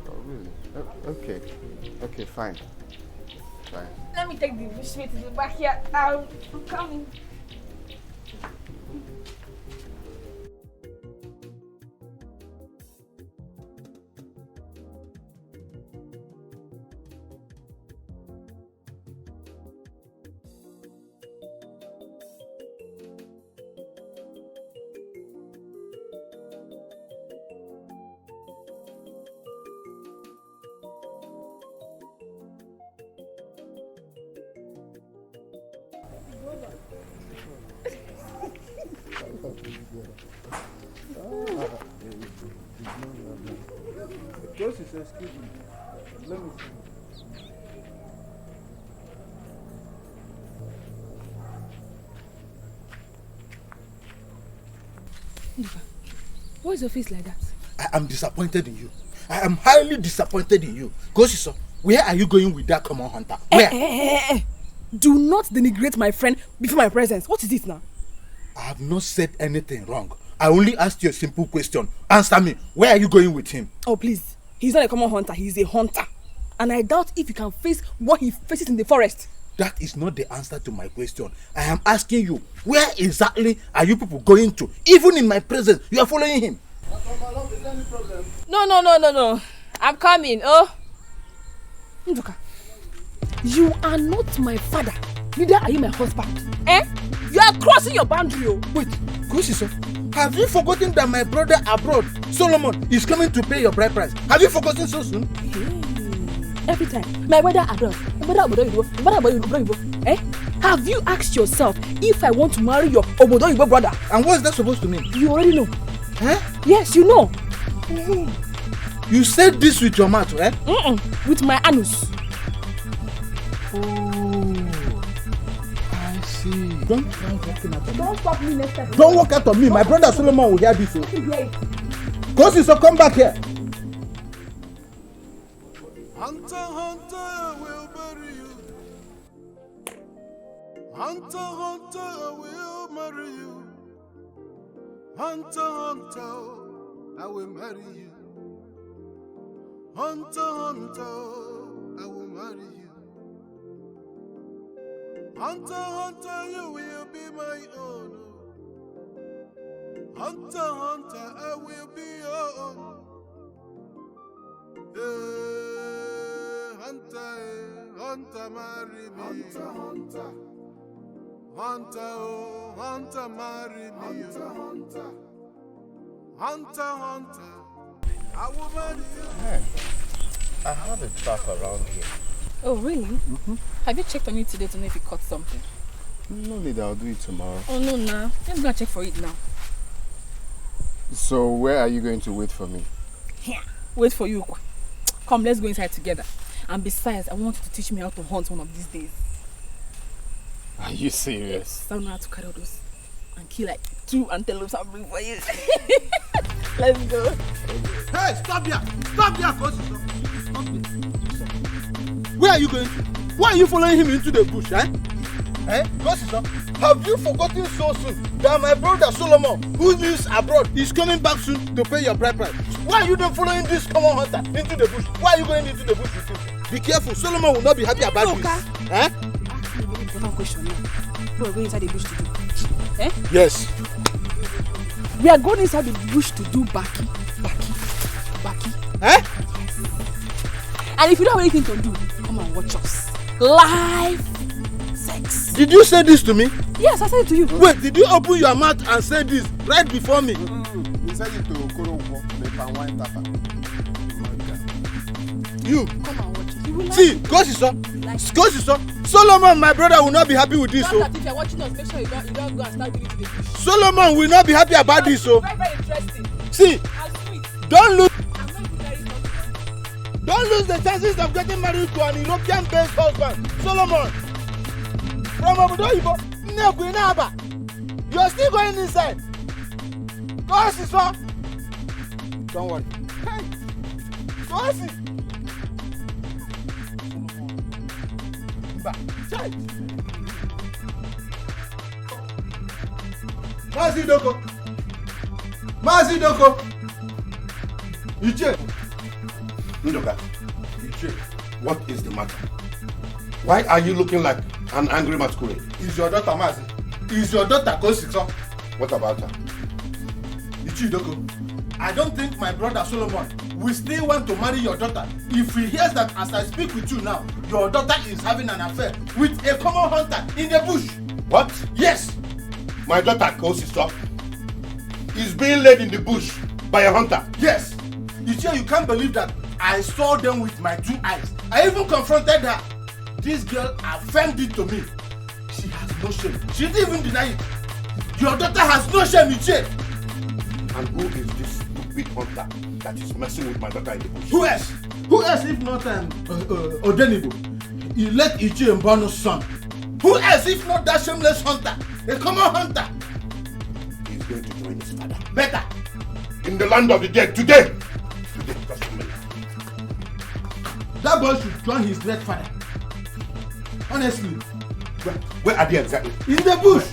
Oh, really? Okay. Okay, fine. Fine. Let me take the bushmeat to the backyard. I'm coming. Excuse me. Let me see. Why is your face like that? I am disappointed in you. I am highly disappointed in you. Kosiso, where are you going with that common hunter? Where? Do not denigrate my friend before my presence. What is it now? I have not said anything wrong. I only asked you a simple question. Answer me. Where are you going with him? Oh, please. He's not a common hunter. He's a hunter. and I doubt if you can face what he faces in the forest. That is not the answer to my question. I am asking you, where exactly are you people going to? Even in my presence, you are following him. No. I'm coming. Oh. Nduka, you are not my father. Neither are you my husband. Eh? You are crossing your boundary. Oh. Wait, Kosiso, have you forgotten that my brother abroad, Solomon, is coming to pay your bride price? Have you forgotten so soon? Every time, my brother abroad, eh? Have you asked yourself if I want to marry your Obodo brother? And what is that supposed to mean? You already know. Eh? Yes, you know. You said this with your mouth, eh? With my anus. Oh, I see. Don't stop me next time. Don't walk out on me. My brother Solomon will hear this. Kosiso, come back here. Hunter, hunter, will bury you. Hunter, hunter, I will marry you. Hunter, hunter, I will marry you. Hunter, hunter, I will marry you. Hunter, hunter, you will be my own. Hunter, hunter, I will be your own. Hunter, marry me. Hunter, oh, hunter, marry me. Hunter, I will marry you. Man, I have a trap around here. Oh, really? Have you checked on it today to know if you caught something? No need, I'll do it tomorrow. Oh, no, nah. I'm gonna check for it now. So, where are you going to wait for me? Here. Wait for you. Come, let's go inside together. And besides, I want you to teach me how to hunt one of these days. Are you serious? I don't know how to carry all those and kill like 2 antelopes and bring for you. Let's go. Hey, stop here! Stop here, Kosiso! Stop here. Where are you going to? Why are you following him into the bush, eh? Eh? Kosiso, have you forgotten so soon that my brother Solomon, who lives abroad, is coming back soon to pay your bride price? Why are you then following this common hunter into the bush? Why are you going into the bush with him? Be careful, Solomon will not be happy about this. Eh? Very important question now. What are we going inside the bush to do? Eh? Yes. We are going inside the bush to do baki. Eh? Yes. And if you don't have anything to do, come and watch us. Live sex. Did you say this to me? Yes, I said it to you. Wait, did you open your mouth and say this right before me? He said it to Okorowo, the pan wine tapa. You. Come and watch it. You will like See, it. Kosiso, Solomon, my brother, will not be happy with this. So that if you're watching us, make sure you don't go and start going to the bush. Solomon will not be happy about this. So Very, very interesting. see, And sweet. don't lose I'm not very Don't lose the chances of getting married to an European-based husband. Solomon, from Obodo Neba, you're still going inside. Kosiso, don't worry. Hey, Kosi. Mazi Doko. Iche. Ndoka, what is the matter? Why are you looking like an angry masquerade? Is your daughter Mazi? Is your daughter Kosiso? What about her? Ichi Doko, I don't think my brother Solomon will still want to marry your daughter if he hears that as I speak with you now, your daughter is having an affair with a common hunter in the bush. What? Yes. My daughter Kosiso is being led in the bush by a hunter. Yes. Ichi, you can't believe that I saw them with my 2 eyes. I even confronted her. This girl affirmed it to me. She has no shame. She didn't even deny it. Your daughter has no shame, Ichi. And who is this stupid hunter that is messing with my daughter in the bush? Who else? Who else if not Odimgbe? He let Ichi Mbano's son. Who else if not that shameless hunter? A common hunter. He's going to join his father. Better. In the land of the dead today. Just a minute. That boy should join his dead father. Honestly. Where are they exactly? In the bush.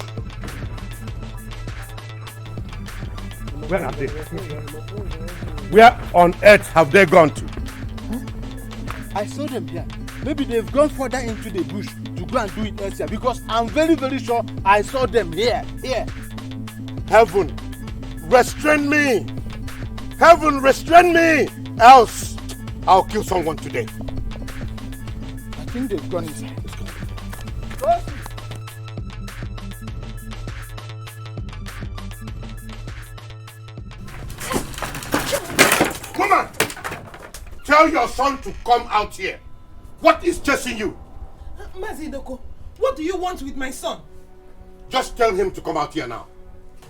Where are they? Where on earth have they gone to? I saw them here. Maybe they've gone further into the bush to go and do it elsewhere because I'm very, very sure I saw them here. Heaven, restrain me! Heaven, restrain me! Else, I'll kill someone today. I think they've gone inside. Woman! Tell your son to come out here. What is chasing you? Mazi Idoko, what do you want with my son? Just tell him to come out here now.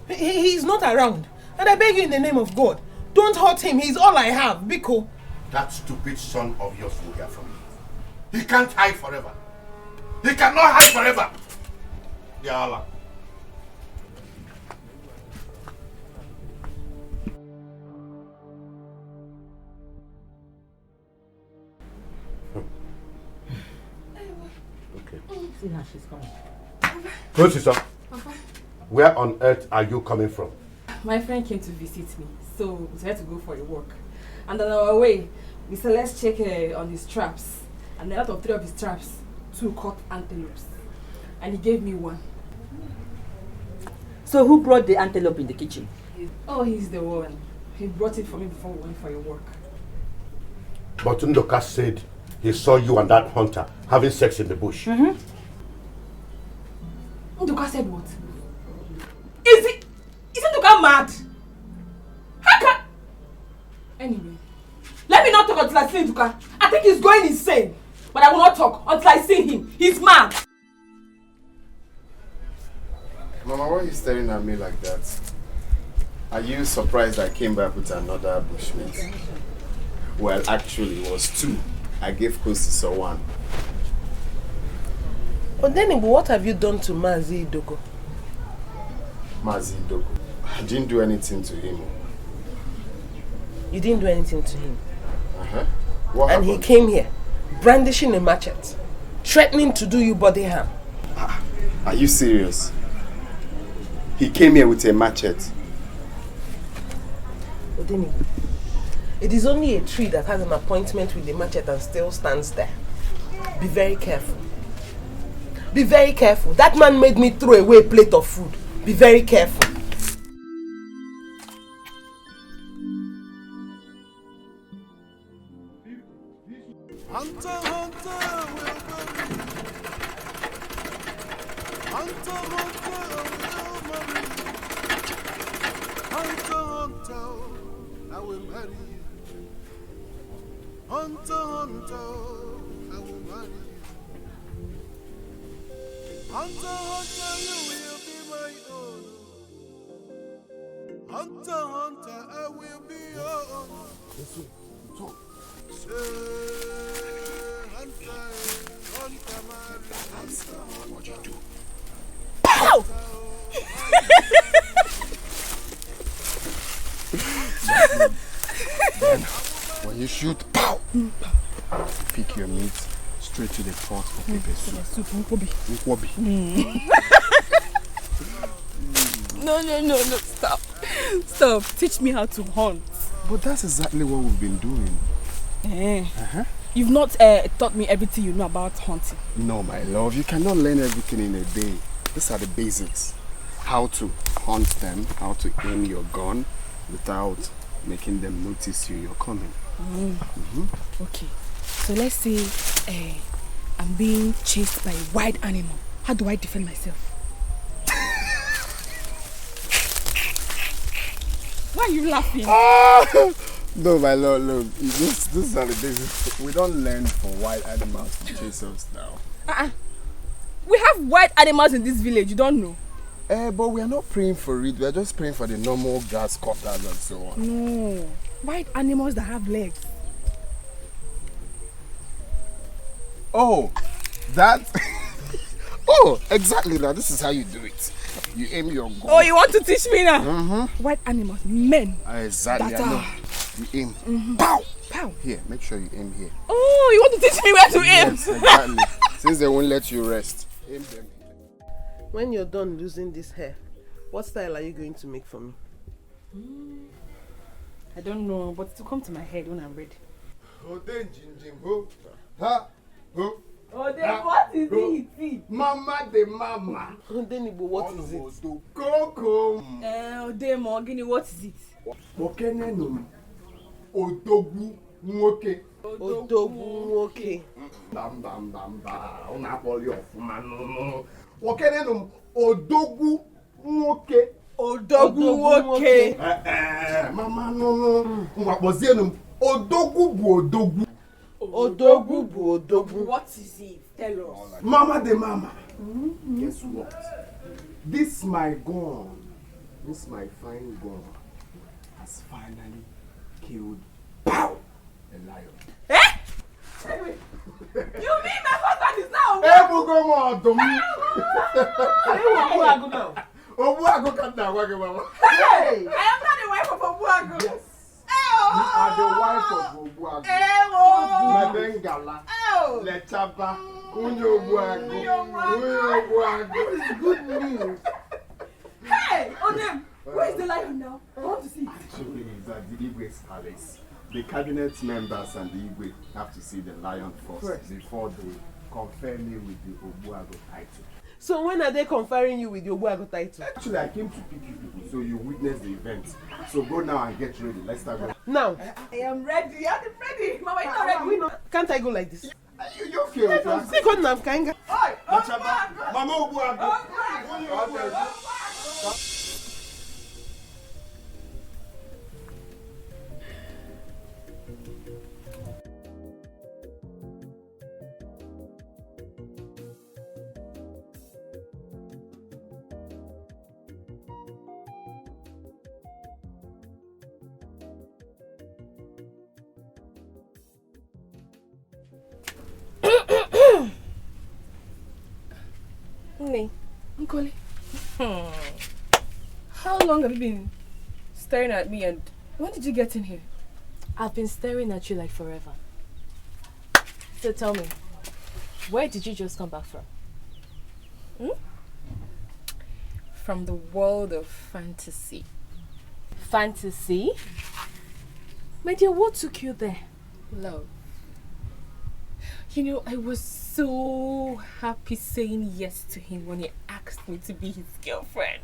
He's not around. And I beg you in the name of God, don't hurt him. He's all I have, Biko. That stupid son of yours will hear from me. He can't hide forever. He cannot hide forever. Ya Allah. See how she's coming. Good sister. Where on earth are you coming from? My friend came to visit me, so we decided to go for a walk. And on our way, we said let's check on his traps. And out of 3 of his traps, 2 caught antelopes. And he gave me 1. So who brought the antelope in the kitchen? Oh, he's the one. He brought it for me before we went for a walk. But Ndoka said he saw you and that hunter having sex in the bush. Ndoka said what? Is Ndoka mad? How can... Anyway, let me not talk until I see Ndoka. I think he's going insane. But I will not talk until I see him. He's mad. Mama, why are you staring at me like that? Are you surprised I came back with another bushmate? Well, actually, it was 2. I gave Kosiso 1. But then, what have you done to Mazi Idoko? Mazi Idoko? I didn't do anything to him. You didn't do anything to him? What and happened? He came here, brandishing a machete, threatening to do you body harm. Are you serious? He came here with a machete. Odimgbe, it is only a tree that has an appointment with the machete and still stands there. Be very careful. Be very careful. That man made me throw away a plate of food. Be very careful. Hunter, hunter, will marry you. Hunter, hunter, will marry you. Hunter, hunter, I will marry you. Hunter, hunter, I will marry you. Hunter, hunter, you will be my own. Hunter, hunter, I will be your own. Hunter, hunter, marry. What you do? Pow! Then, when you shoot, pow! Pick your meat straight to the pot for pepper soup. Nkwobi. No, stop. Stop. Teach me how to hunt. But that's exactly what we've been doing. You've not taught me everything you know about hunting. No, my love, you cannot learn everything in a day. These are the basics. How to hunt them, how to aim your gun without making them notice you're coming. Okay, so let's say I'm being chased by a wild animal. How do I defend myself? Why are you laughing? No, my lord, look, this are the basics. We don't learn for wild animals to chase us now. We have wild animals in this village, you don't know? But we are not praying for it. We are just praying for the normal grass cutters and so on. No, wild animals that have legs. Oh, that... Oh, exactly. Now, this is how you do it. You aim your gun. Oh, you want to teach me now? Wild animals, men. Exactly, I know. You aim. Pow! Pow! Here, make sure you aim here. Oh, you want to teach me where to aim? Yes, exactly. Since they won't let you rest. Aim them. When you're done losing this hair, what style are you going to make for me? I don't know, but it will come to my head when I'm ready. What is it? Mama the mama. Odenibo, what is it? Coco. Odemo, Gini, what is it? Okenenum. Odogwu nwoke. Odogwu nwoke. Bam. Una poli ofuma no. Okenenum odogwu nwoke. Odogwu nwoke. Mama no. Mwabozienum odogwu bu odogwu. Odogwu bu odogwu. What is it? Tell us. Mama the mama. Guess what? This my gun, this my fine gun, has finally killed pow a lion. You mean my husband is now Hey, Bugomo, Domi. Obuago can now work, Mama. Hey! I am not the wife of Obuago. Yes. You are the wife of Obuago. Mabengala. Lechaba. Unyo Obuago. It's good news. Hey! Odem! Where is the lion now? I want to see it. Actually, it's at the Igwe's palace. The cabinet members and the Igwe have to see the lion first before they confer me with the Obuago title. So when are they conferring you with the Obuago title? Actually, I came to pick you people, so you witness the event. So go now and get ready. Let's start going. Now. I am ready. I'm ready. Mama, you're not ready. Can't I go like this? You okay with that? See, God, now, Kanga. Mama Obuago. Nne, Nkoli. How long have you been staring at me, and when did you get in here? I've been staring at you like forever. So tell me, where did you just come back from? From the world of fantasy. Fantasy? My dear, what took you there? Love. You know, I was so happy saying yes to him when he asked me to be his girlfriend.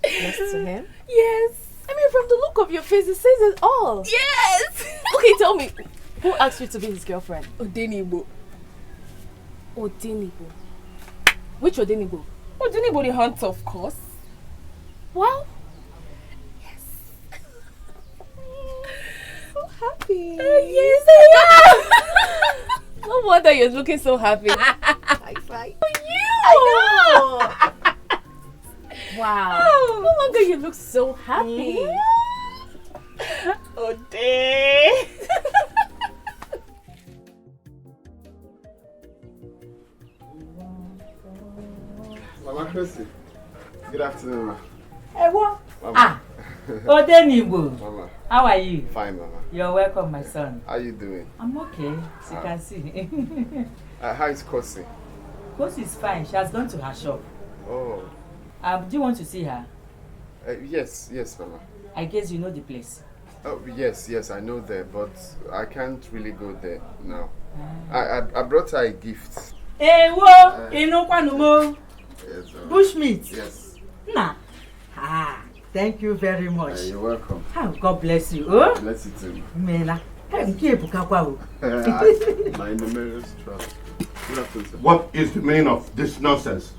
Yes to him? Yes. I mean, from the look of your face, it says it all. Yes! Okay, tell me, who asked you to be his girlfriend? Odenibo. Odenibo? Which Odenibo? Odenibo the hunter, of course. Wow. Yes. So happy. Yes, I am. No wonder you're looking so happy. High five. For you. I know. Wow. Oh. No wonder you look so happy. Ode. Mama Chrissy, good afternoon, ma. Hey, what? Mama. Odenibo. Mama. How are you? Fine, Mama. You're welcome, my son. How you doing? I'm okay, as you can see. How is Kosi? Kosi is fine. She has gone to her shop. Oh. Do you want to see her? Yes, Mama. I guess you know the place. Oh, yes, I know there, but I can't really go there now. I brought her a gift. Hey, wo! Inokwanumo! Yes, Bushmeat! Yes. Nah. Thank you very much. You're welcome. God bless you. Oh? Bless you too. Mela. My in the mirror's trust. Good afternoon, sir. What is the meaning of this nonsense?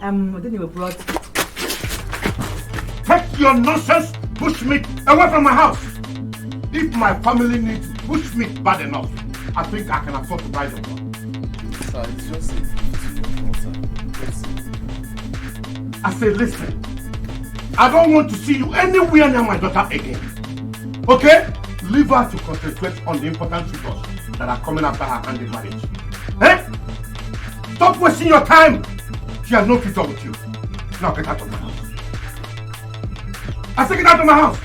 Odenibo brought... Take your nonsense bushmeat away from my house. If my family needs bushmeat bad enough, I think I can afford to buy them one. Sir, it's just a I say, listen. I don't want to see you anywhere near my daughter again. Okay? Leave her to concentrate on the important suitors that are coming after her hand in marriage. Eh? Stop wasting your time. She has no future with you. Now get out of my house. I say get out of my house.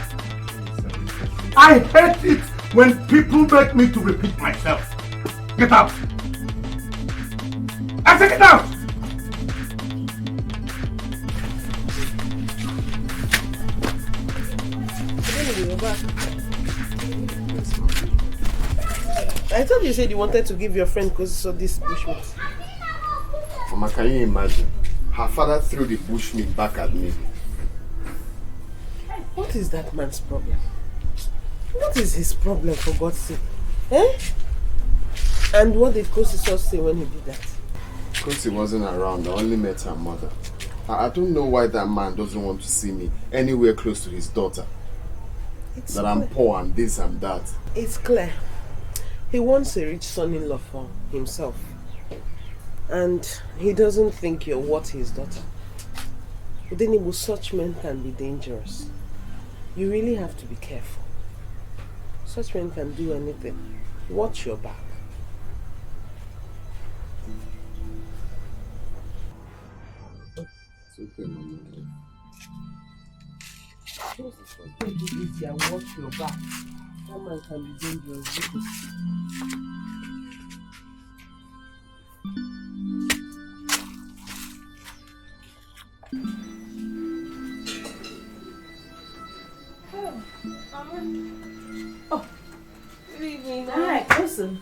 I hate it when people make me to repeat myself. Get out. I say get out. I thought you said you wanted to give your friend Kosiso this bushmeat. Mama, can you imagine? Her father threw the bushmeat back at me. What is that man's problem? What is his problem, for God's sake? Eh? And what did Kosiso say when he did that? Kosi wasn't around. I only met her mother. I don't know why that man doesn't want to see me anywhere close to his daughter. It's that clear. I'm poor and this and that. It's clear. He wants a rich son-in-law for himself. And he doesn't think you're worth his daughter. Udenibu, such men can be dangerous. You really have to be careful. Such men can do anything. Watch your back. It's okay, Mama. Just take it easy and watch your back. That man can be dangerous. Oh, good evening. Hi, Kosi.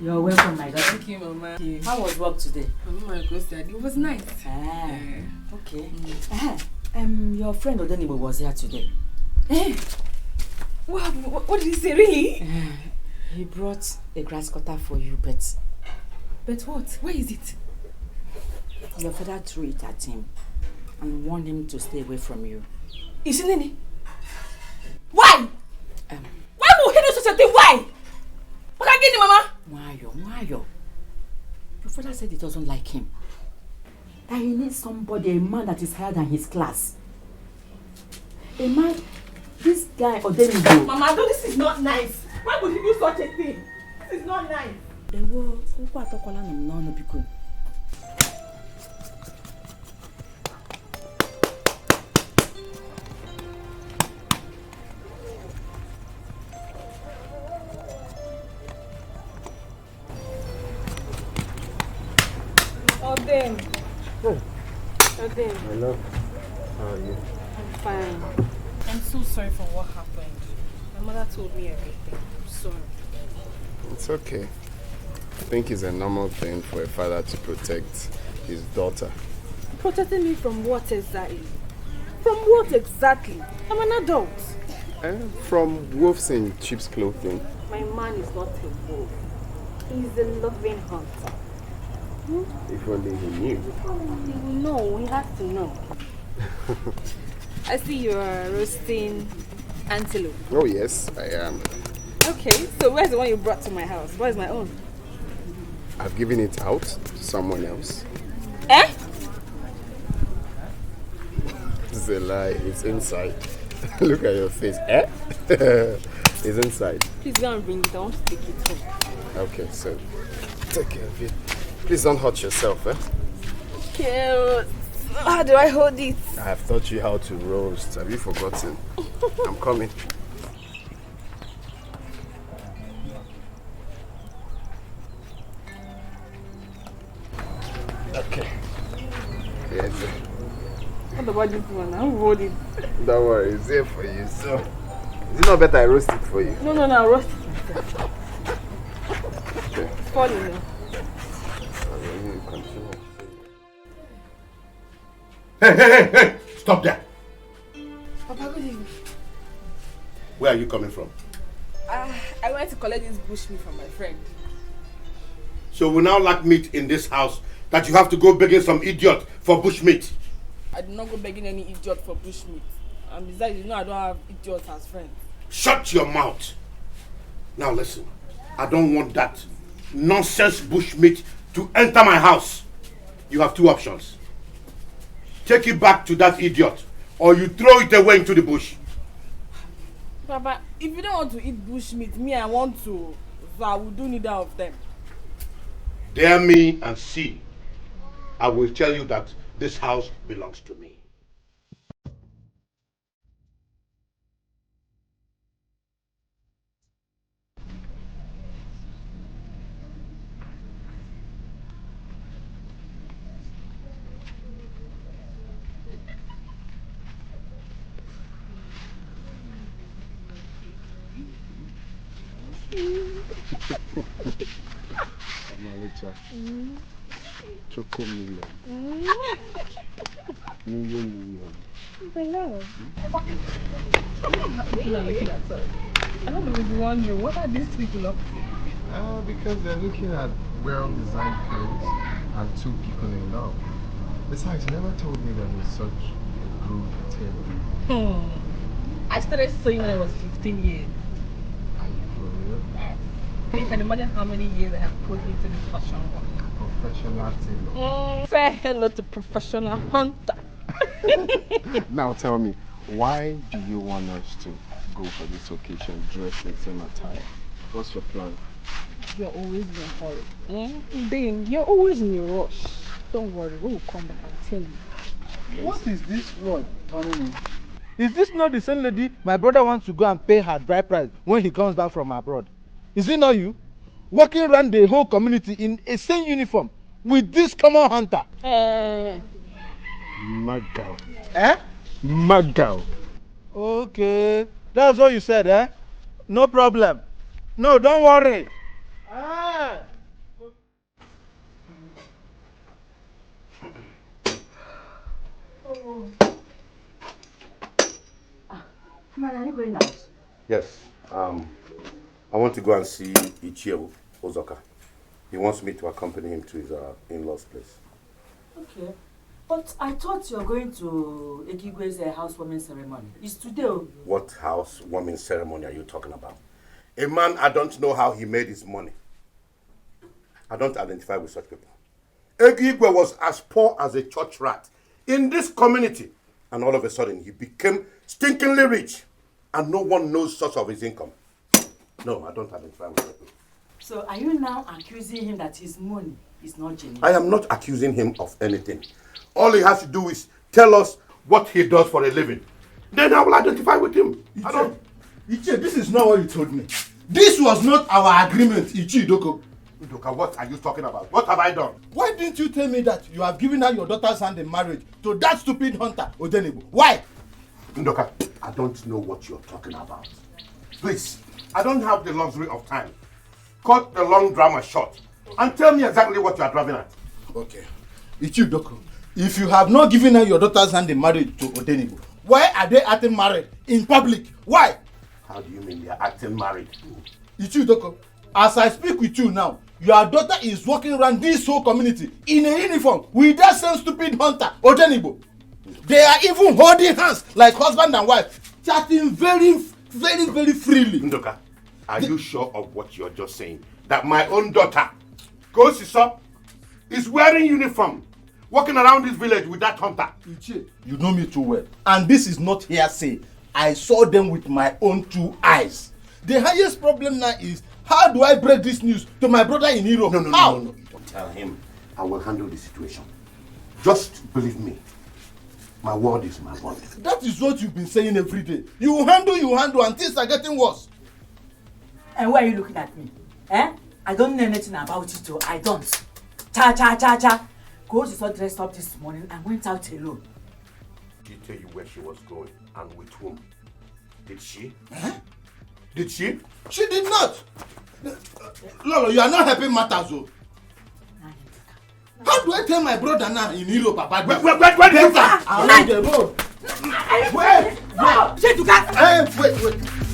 You're welcome, my daughter. Thank you, Mama. How was work today? Mama, it was nice. Okay. Your friend Odimgbe was here today. What did he say, really? He brought a grass cutter for you, but what? Where is it? Your father threw it at him and warned him to stay away from you. Isn't it? Why? Why would he do such a thing? Why? What can I get him, Mama? Why? Your father said he doesn't like him. That he needs somebody, a man that is higher than his class. A man, this guy Odimgbe. Mama, no, this is not nice. Why would he do such a thing? This is not nice. Odem. Odem. Hello. How are you? I'm fine. I'm so sorry for what happened. My mother told me everything. I'm sorry. It's okay. I think it's a normal thing for a father to protect his daughter. Protecting me from what exactly? From what exactly? I'm an adult. From wolves in sheep's clothing. My man is not a wolf. He's a loving hunter. If only he knew. He will know. He has to know. I see you are roasting antelope. Oh yes, I am. Okay, so where's the one you brought to my house? Where's my own? I've given it out to someone else. Eh? It's a lie. It's inside. Look at your face. Eh? It's inside. Please go and bring it. I want to take it home. Okay, so take care of it. Please don't hurt yourself, eh? Okay. How do I hold it? I have taught you how to roast. Have you forgotten? I'm coming. Okay. Yes. What about this one? I'll hold it. Don't worry, it's here for you. So, is it not better I roast it for you? No, I'll roast it myself. Okay. It's falling now. Continue. Hey! Stop there. Papa, good evening. Where are you coming from? I went to collect this bushmeat from my friend. So we now lack meat in this house that you have to go begging some idiot for bushmeat. I did not go begging any idiot for bushmeat. And besides, I don't have idiots as friends. Shut your mouth. Now listen, I don't want that nonsense bushmeat to enter my house. You have two options. Take it back to that idiot, or you throw it away into the bush. Papa, if you don't want to eat bushmeat, me, I want to. So I will do neither of them. Dare me and see. I will tell you that this house belongs to me. Amalicha. Mm. Choco million. Mm. Million. I know. People are looking at us. I don't know if you wondering, what are these people up to? Because they're looking at well-designed clothes and two people in love. Besides, you never told me that you're such a good tailor. I started sewing when I was 15 years. Are you for real? You can imagine how many years I have put into this fashion work. Professional tailor. Say hello to professional hunter. Now tell me, why do you want us to go for this occasion dressed in the same attire? What's your plan? You're always in a hurry. Then you're always in a rush. Don't worry, we will come back and tell you. What is this word turning in? Is this not the same lady my brother wants to go and pay her bride price when he comes back from abroad? Is it not you? Walking around the whole community in a same uniform with this common hunter. Mad girl. Eh? Mad girl. Okay, that's what you said, eh? No problem. No, don't worry. Man, are you going out? Yes. I want to go and see Ichio Ozoka. He wants me to accompany him to his in-laws' place. Okay. But I thought you were going to Ekigwe's housewarming ceremony. It's today. What housewarming ceremony are you talking about? A man I don't know how he made his money. I don't identify with such people. Ekigwe was as poor as a church rat in this community. And all of a sudden, he became stinkingly rich. And no one knows source of his income. No, I don't identify with that. So are you now accusing him that his money is not genuine? I am not accusing him of anything. All he has to do is tell us what he does for a living. Then I will identify with him. Ichi, this is not what you told me. This was not our agreement, Ichi Idoko. Udoka, what are you talking about? What have I done? Why didn't you tell me that you have given her your daughter's hand in marriage to that stupid hunter, Odenigbo? Why? Ndoka, I don't know what you're talking about. Please, I don't have the luxury of time. Cut the long drama short and tell me exactly what you are driving at. Okay. Ichi Idoko, if you have not given her your daughter's hand in marriage to Odenigbo, why are they acting married in public? Why? How do you mean they are acting married? Ichi Idoko, as I speak with you now, your daughter is walking around this whole community in a uniform with that same stupid hunter, Odenigbo. They are even holding hands like husband and wife, chatting very freely. Ndoka, are you sure of what you're just saying? That my own daughter, Kosisa, is wearing uniform, walking around this village with that hunter? Ichi, you know me too well. And this is not hearsay. I saw them with my own 2 eyes. The highest problem now is, how do I break this news to my brother in Europe? No, you don't tell him. I will handle the situation. Just believe me. My word is my word. That is what you've been saying every day. You handle, and things are getting worse. And why are you looking at me? I don't know anything about it, so I don't. Cha. Coach saw dressed up this morning and went out alone. Did she tell you where she was going and with whom? Did she? Did she? She did not. Lolo, you are not helping matters, though. How do I tell my brother now in Europe about this? Where did you go? Along the road. Wait.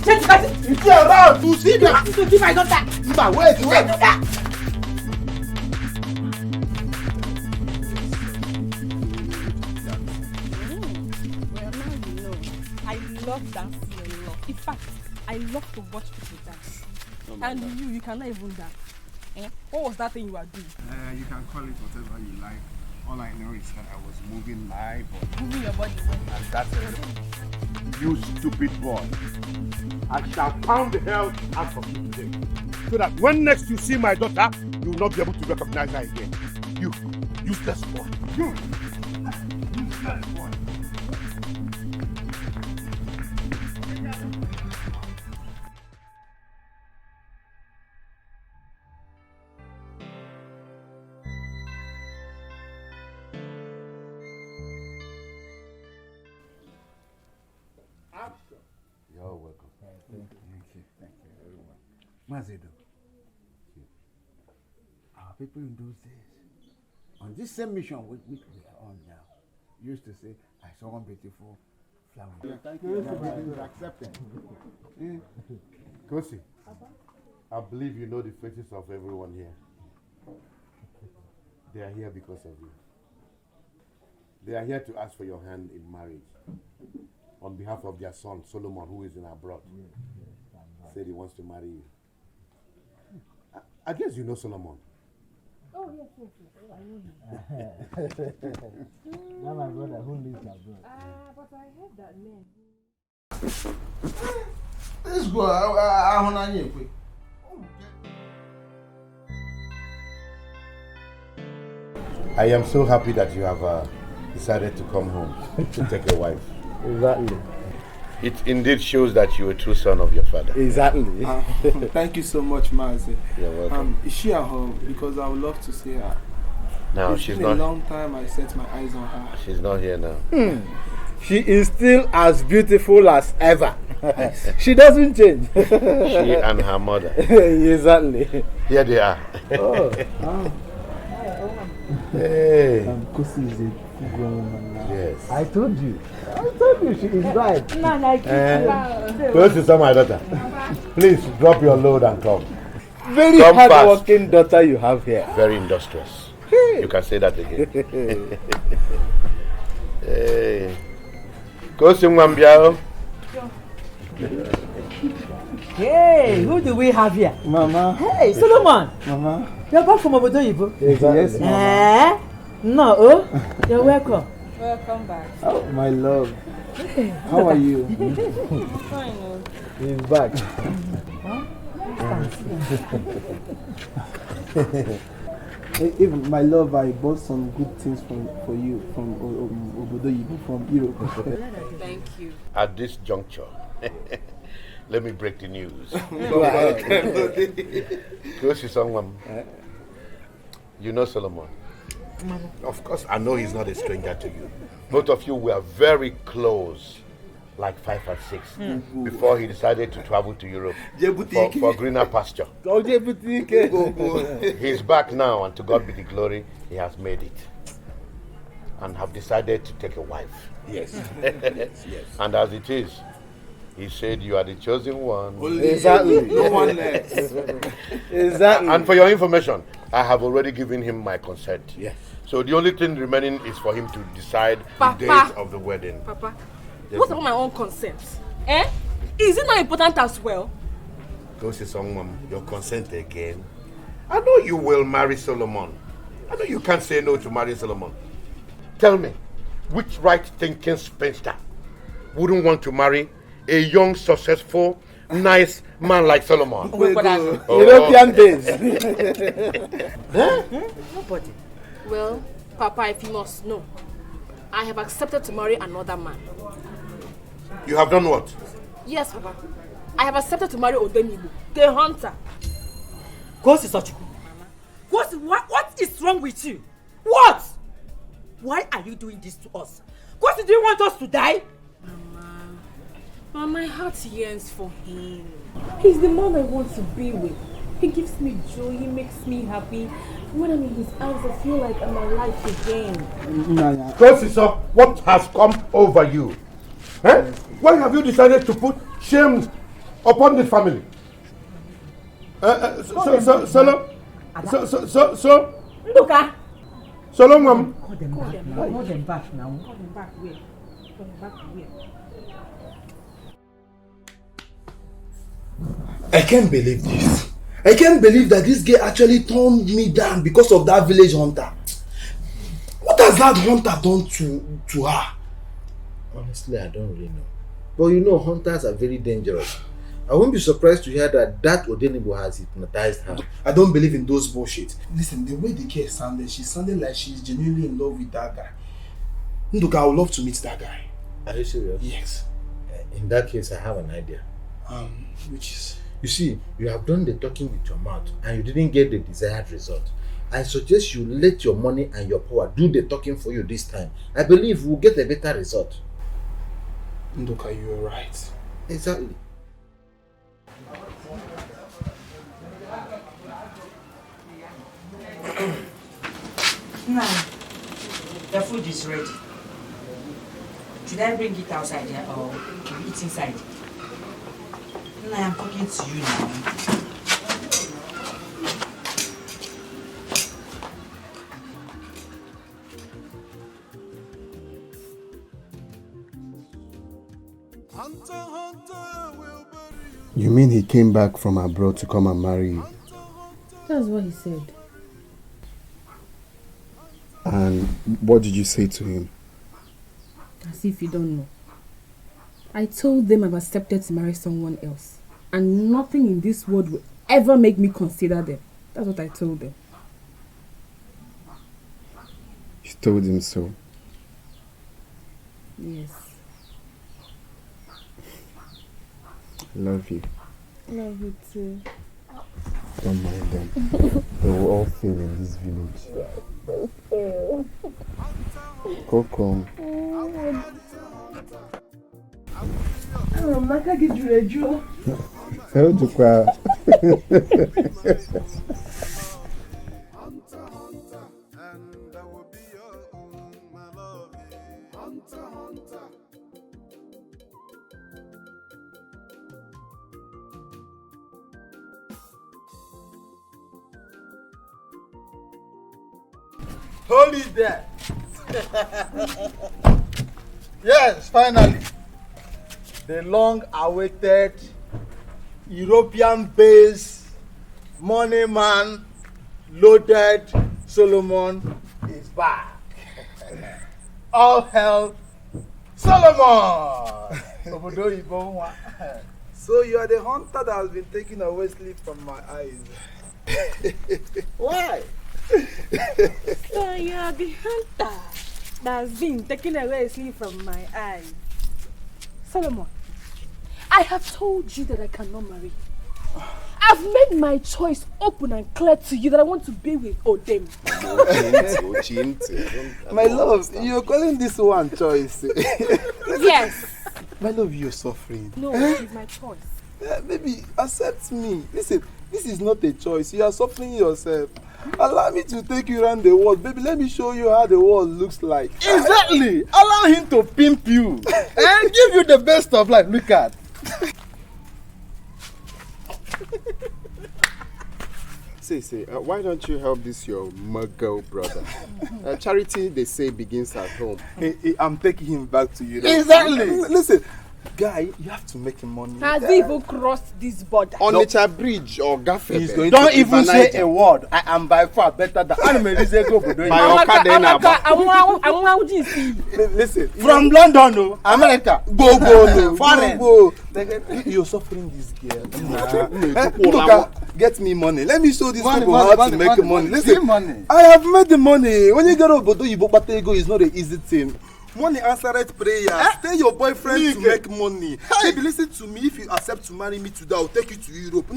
It's around to see them. To give my daughter. Wait. I love dancing a lot. In fact, I love to watch people dance. And you cannot even dance. What was that thing you were doing? You can call it whatever you like. All I know is that I was moving my body. Moving your body. And that's it. You stupid boy. I shall pound the hell out of you today. So that when next you see my daughter, you will not be able to recognize her again. You useless boy. You useless boy. You're welcome. Thank you very much. Mazedo, our people in those days, on this same mission which we are on now, used to say, I saw one beautiful flower. Yeah, thank you. You're accepted. Kosi, I believe you know the faces of everyone here. They are here because of you. They are here to ask for your hand in marriage on behalf of their son, Solomon, who is in abroad. Said he wants to marry you. I guess you know Solomon. Oh, yes. I know him. Now my brother who lives abroad. But I heard that name. Let's go. I am so happy that you have decided to come home to take a wife. Exactly. It indeed shows that you're a true son of your father. Exactly. Thank you so much, Mazi. You're welcome. Is she at home? Because I would love to see her. No, It's she's been not. a long time I set my eyes on her. She's not here now. She is still as beautiful as ever. She doesn't change. She and her mother. Exactly. Here they are. Hey. Kosi is a grown woman now. Yes. I told you she is right. Close to some my daughter. Please drop your load and come. Very Come hard-working daughter you have here. Very industrious. You can say that again. Hey. Go to Mwambiao. Hey, who do we have here? Mama. Hey, Solomon. Mama. You're back from Obodoyibo? Yes, Mama. No, oh, you're welcome. Welcome back. Oh, my love. How are you? Fine. He's back. Even my love, I bought some good things for you from Obodoyibo, from Europe. Thank you. At this juncture, let me break the news. Go ahead. Close to someone. You know Solomon. Of course, I know he's not a stranger to you. Both of you were very close, like 5 and 6, before he decided to travel to Europe for greener pasture. He's back now, and to God be the glory, he has made it. And have decided to take a wife. Yes. Yes. And as it is, he said you are the chosen one. Exactly. No one less. Exactly. And for your information, I have already given him my consent. Yes. So the only thing remaining is for him to decide Papa. the date of the wedding. Papa, Yes, what ma'am. about my own consent? Is it not important as well? Go see someone, your consent again. I know you will marry Solomon. I know you can't say no to marrying Solomon. Tell me, which right-thinking spinster wouldn't want to marry a young, successful, nice man like Solomon? European days. Nobody. Well, Papa, if you must know, I have accepted to marry another man. You have done what? Yes, Papa. I have accepted to marry Odimgbe, the hunter. Kosi Sochukwu. Kosi, what is wrong with you? What? Why are you doing this to us? Kosi, do you want us to die? Mama, my heart yearns for him. He's the man I want to be with. He gives me joy, he makes me happy. When I'm in his arms, I feel like I'm alive again. Kosi, what has come over you? Why have you decided to put shame upon this family? Nduka. Solomon. Call them back now. Call them back now. Call them back where? Call them back where? I can't believe this. I can't believe that this girl actually turned me down because of that village hunter. What has that hunter done to her? Honestly, I don't really know. But you know, hunters are very dangerous. I won't be surprised to hear that Odimgbe has hypnotized her. I don't believe in those bullshit. Listen, the way the girl sounded, she sounded like she's genuinely in love with that guy. Nduka, I would love to meet that guy. Are you serious? Yes. In that case, I have an idea. Which is? You see, you have done the talking with your mouth and you didn't get the desired result. I suggest you let your money and your power do the talking for you this time. I believe we'll get a better result. Nduka, you're right. Exactly. Now, the food is ready. Should I bring it outside here or eat inside? Now I'm talking to you now. You mean he came back from abroad to come and marry you? That's what he said. And what did you say to him? As if you don't know. I told them I've accepted to marry someone else. And nothing in this world will ever make me consider them. That's what I told them. You told him so? Yes. I love you. Love you too. Don't mind them. They will all fail in this village. Go come. Maka gijuru eju. How do Hold it there. Yes, finally. The long-awaited European-based money man, loaded Solomon is back. All hell, Solomon! So you are the hunter that has been taking away sleep from my eyes. Why? So you are the hunter that's been taking away sleep from my eyes. Solomon, I have told you that I cannot marry. I've made my choice open and clear to you that I want to be with Odem. My love, you're calling this one choice. Yes. My love, you're suffering. No, it's my choice. Baby, accept me. Listen, this is not a choice. You are suffering yourself. Allow me to take you around the world. Baby, let me show you how the world looks like. Exactly. Allow him to pimp you and give you the best of life. Look at. Say, why don't you help this your muggle brother? Charity, they say, begins at home. I'm taking him back to you. Exactly. Listen, guy, you have to make money. Has he even crossed this border? Onitsha Bridge or Gafe. Don't even say a word. I am by far better than Listen, from London, no, America, go, no, foreign. You're suffering this girl. Get me money. Let me show these people how to make money. Listen, I have made the money. When you get over to Ibo, it's not an easy thing. Money answered prayer. Stay your boyfriend to make money. Baby, listen to me. If you accept to marry me today, I'll take you to Europe. I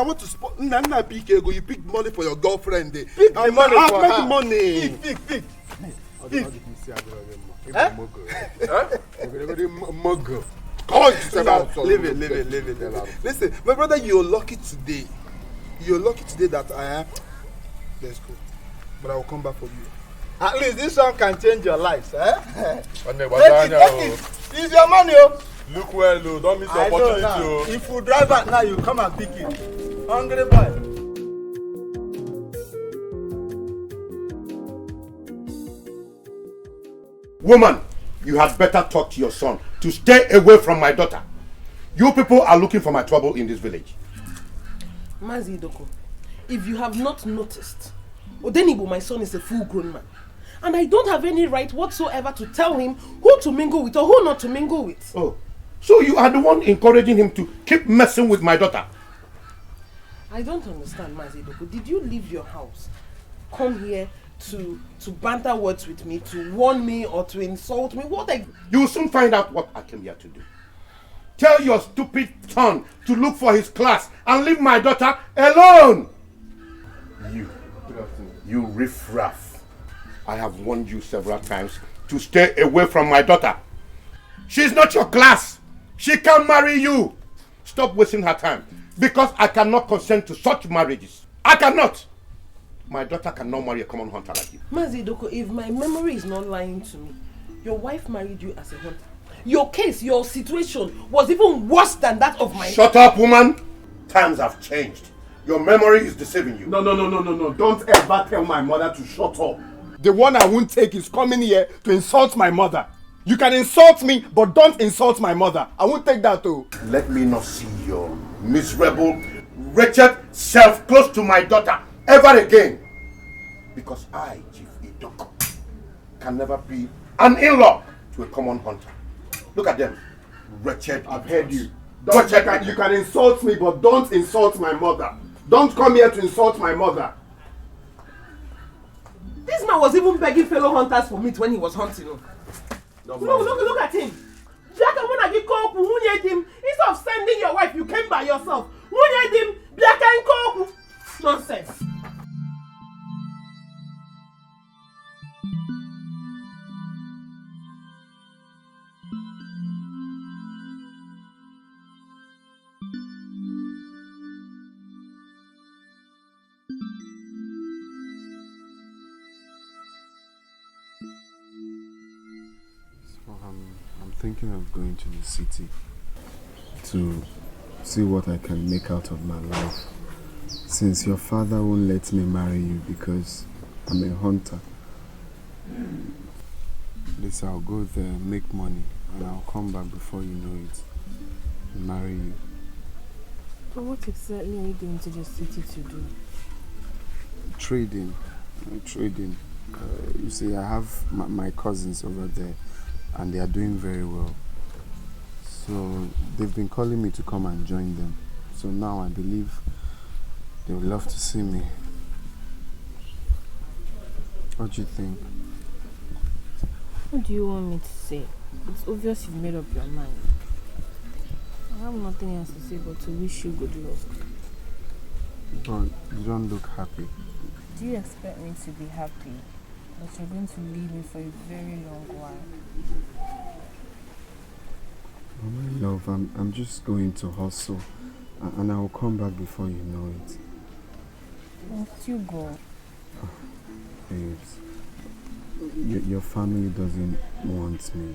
want to spot. You pick money for your girlfriend. Pick the money for her. Money. Pick. Leave it. Listen, my brother, you're lucky today. You're lucky today that I am. Let's go. But I will come back for you. At least this one can change your life, eh? Take it. It's your money, oh. Look well, oh. Don't miss the opportunity, oh. If you drive out now, you come and pick it. Hungry boy. Woman, you had better talk to your son to stay away from my daughter. You people are looking for my trouble in this village. Mazi Idoko, if you have not noticed, Odenibo, my son, is a full-grown man. And I don't have any right whatsoever to tell him who to mingle with or who not to mingle with. Oh, so you are the one encouraging him to keep messing with my daughter? I don't understand, Mazi Idoko. Did you leave your house, come here to banter words with me, to warn me or to insult me? You will soon find out what I came here to do. Tell your stupid son to look for his class and leave my daughter alone. You riffraff. I have warned you several times to stay away from my daughter. She's not your class. She can't marry you. Stop wasting her time, because I cannot consent to such marriages. I cannot. my daughter cannot marry a common hunter like you. Mazidoko, if my memory is not lying to me, your wife married you as a hunter. Your case, your situation was even worse than that of my... Shut up, woman! Times have changed. Your memory is deceiving you. No. Don't ever tell my mother to shut up. The one I won't take is coming here to insult my mother. You can insult me, but don't insult my mother. I won't take that too. Let me not see your miserable, wretched self close to my daughter ever again. Because I, Chief Idoko, can never be an in-law to a common hunter. Look at them. Wretched. I've heard you. You can insult me, but don't insult my mother. Don't come here to insult my mother. This man was even begging fellow hunters for meat when he was hunting. Look at him. Black and one again call who need him. Instead of sending your wife, you came by yourself. Who need him? Black and call. Nonsense. I'm thinking of going to the city to see what I can make out of my life. Since your father won't let me marry you because I'm a hunter. At least I'll go there, make money, and I'll come back before you know it and marry you. But what exactly are you going to the city to do? Trading. You see, I have my cousins over there and they are doing very well. So they've been calling me to come and join them. So now I believe they would love to see me. What do you think? What do you want me to say? It's obvious you've made up your mind. I have nothing else to say but to wish you good luck. But you don't look happy. Do you expect me to be happy? But you're going to leave me for a very long while. Oh my love, I'm just going to hustle and I will come back before you know it. Won't you go? Babes, your family doesn't want me.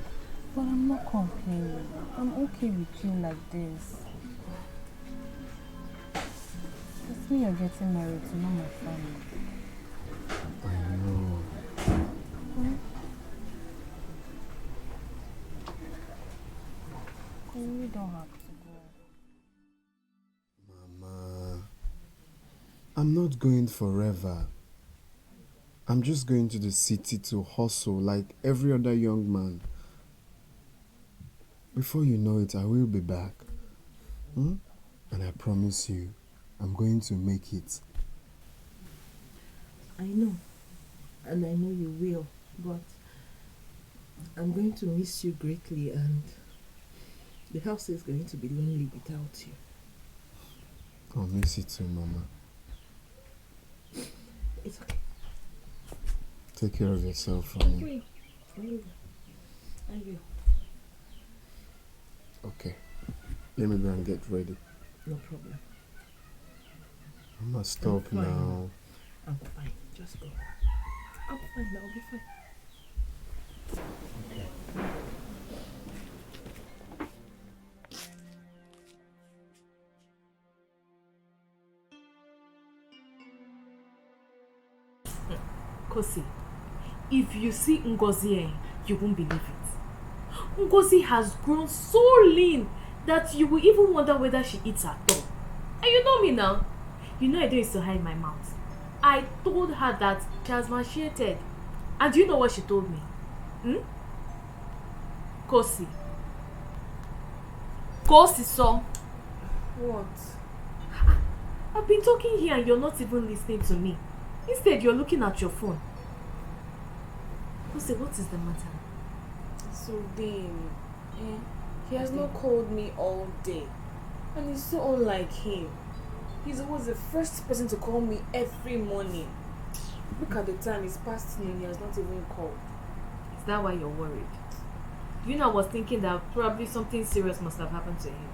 But I'm not complaining. I'm okay with you like this. It's me you're getting married to, not my family. I know. You really don't have to go. Mama, I'm not going forever. I'm just going to the city to hustle like every other young man. Before you know it, I will be back. And I promise you, I'm going to make it. I know. And I know you will. But I'm going to miss you greatly and the house is going to be lonely without you. I'll miss you too, Mama. It's okay. Take care of yourself for me. I will. Okay. Let me go and get ready. No problem. I must stop now. I'm fine. Just go. I'm fine. I'll be fine. Kosi, if you see Ngozi, you won't believe it. Ngozi has grown so lean that you will even wonder whether she eats at all. And you know me now. You know I don't used to hide my mouth. I told her that she has emaciated. And do you know what she told me? Kosi. Kosi, so. What? I've been talking here and you're not even listening to me. Instead, you're looking at your phone. Kosi, what is the matter? So, babe, he has not called me all day. And it's so unlike him. He's always the first person to call me every morning. Look at the time, it's past noon, he has not even called. Is that why you're worried? You know, I was thinking that probably something serious must have happened to him.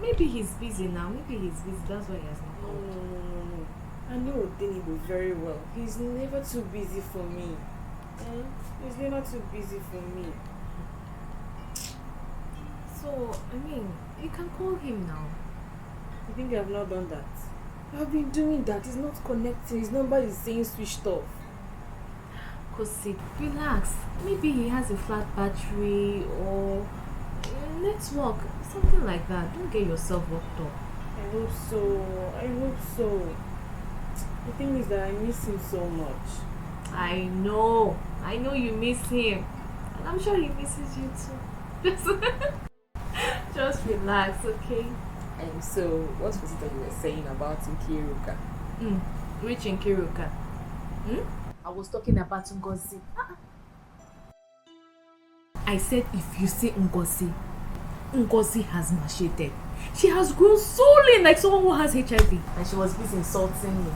Maybe he's busy now. Maybe he's busy. That's why he has not called. No. I know Odimgbe very well. He's never too busy for me. He's never too busy for me. So, I mean, you can call him now. You think I've not done that? I've been doing that. He's not connecting. His number is saying switched off. Kosi, relax. Maybe he has a flat battery or network, something like that. Don't get yourself worked up. I hope so. I hope so. The thing is that I miss him so much. I know you miss him. And I'm sure he misses you too. Just relax, okay? So, what was it that you were saying about Nkiruka? Which Nkiruka? I was talking about Ngozi. I said if you say Ngozi has macheted. She has grown so lean like someone who has HIV. And she was busy insulting me.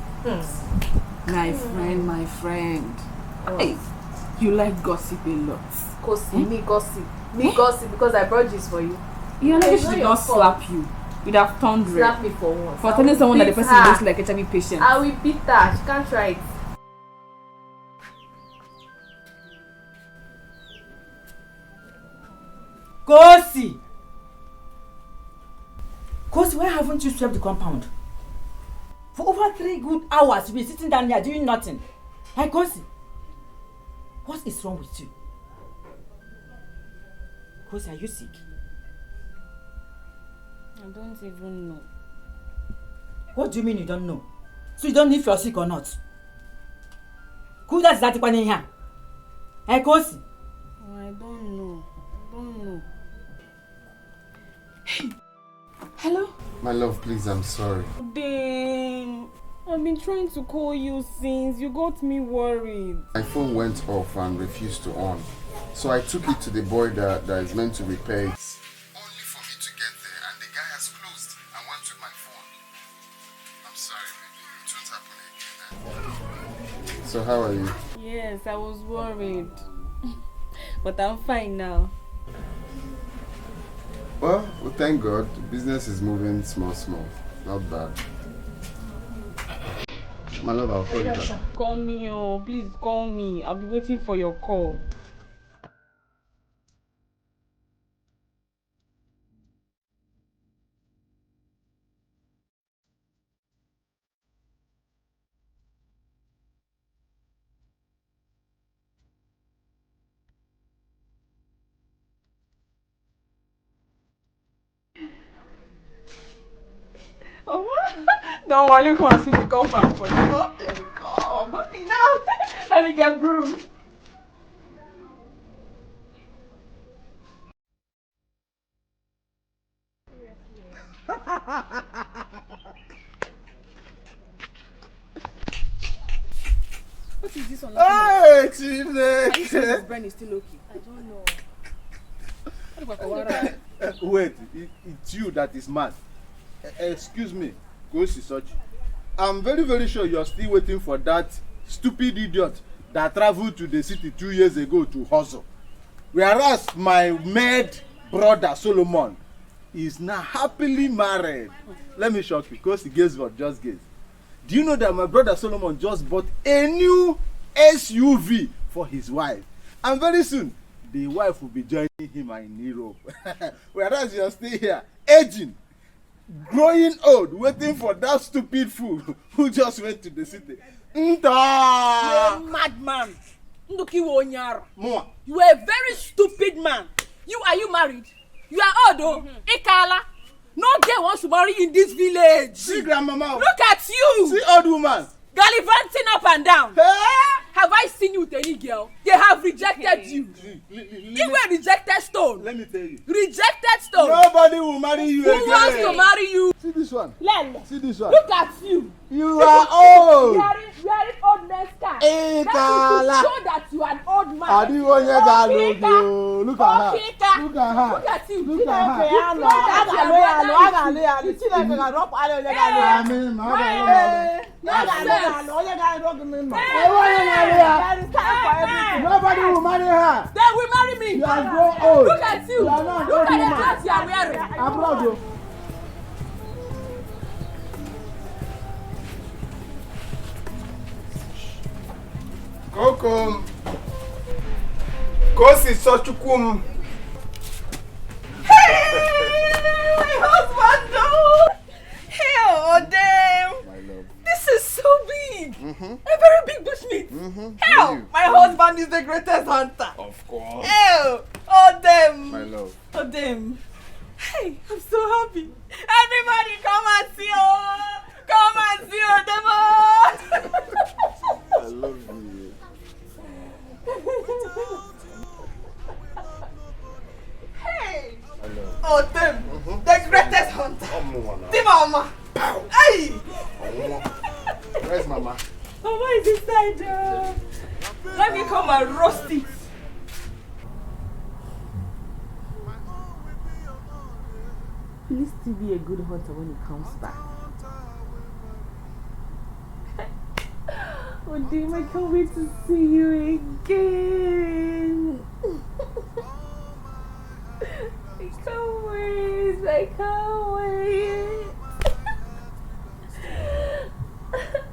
My friend. Hey, you like gossip a lot. Kosi, me gossip. Me gossip because I brought this for you. You know, she did not slap you. You'd have turned red. Slap me for what? For telling someone that the person looks like a HIV patient. I will beat her. She can't try it. Kosi, why haven't you swept the compound? For over 3 good hours, you've been sitting down here doing nothing. Hey, Kosi, what is wrong with you? Kosi, are you sick? I don't even know. What do you mean you don't know? So you don't know if you're sick or not? Who does that one in here? Hey, Kosi. I don't know. Hello? My love, please, I'm sorry. Damn. I've been trying to call you since. You got me worried. My phone went off and refused to on. So I took it to the boy that is meant to repair it. Only for me to get there, and the guy has closed and went to my phone. I'm sorry, baby. It won't happen again. So how are you? Yes, I was worried. But I'm fine now. Well, thank God. The business is moving small. Not bad. My love, I'll call you back. Call me, please call me. I'll be waiting for your call. Don't worry, you want to see the compound for you. Oh, there we go. Now, let me get broom. What is this on? Hey, Chile! This brain is still okay. I don't know. Wait, it's you that is mad. Excuse me, Kosi Sochi. I'm very, very sure you're still waiting for that stupid idiot that traveled to the city 2 years ago to hustle. Whereas my mad brother Solomon is now happily married. Let me shock you, Kosi, guess what? Just guess. Do you know that my brother Solomon just bought a new SUV for his wife? And very soon, the wife will be joining him in Europe. Whereas you're still here, aging, growing old, waiting for that stupid fool who just went to the city. You're a madman. More. You are a very stupid man. Are you married? You are old, though. Ikala. No girl wants to marry you in this village. See, grandmama. Look at you. See, old woman. Gallivanting up and down. Have I seen you with any girl? They have rejected you. You were rejected stone. Let me tell you. Rejected stone. Nobody will marry you again. Who wants to marry you? See this one. Lele. See this one. Look at you. You are old. Wearing old man's car. That is to show that you are an old man. Look at her. Look at her. Look at you. Look at Nobody will marry her. They will marry me. You are grown old. Look at you. You are not Look old at the woman. clothes you are wearing. I'm proud of you. Kokum. Kosi Sochukum. Hey, my husband, though. Hell, oh damn. My love. This is so big. A very big bushmeat. Hell, my husband is the greatest hunter. Of course. Hell, oh damn. My love. Oh damn. Hey, I'm so happy. Everybody come and see oh. Come and see oh, Demo. I love you. Hey. I love. Oh damn. The greatest hunter. See Mama. Hey. Where's Mama? Mama is inside. Let me come and roast it. Please still be a good hunter when he comes back. Oh damn, I can't wait to see you again. I can't wait. I can't wait.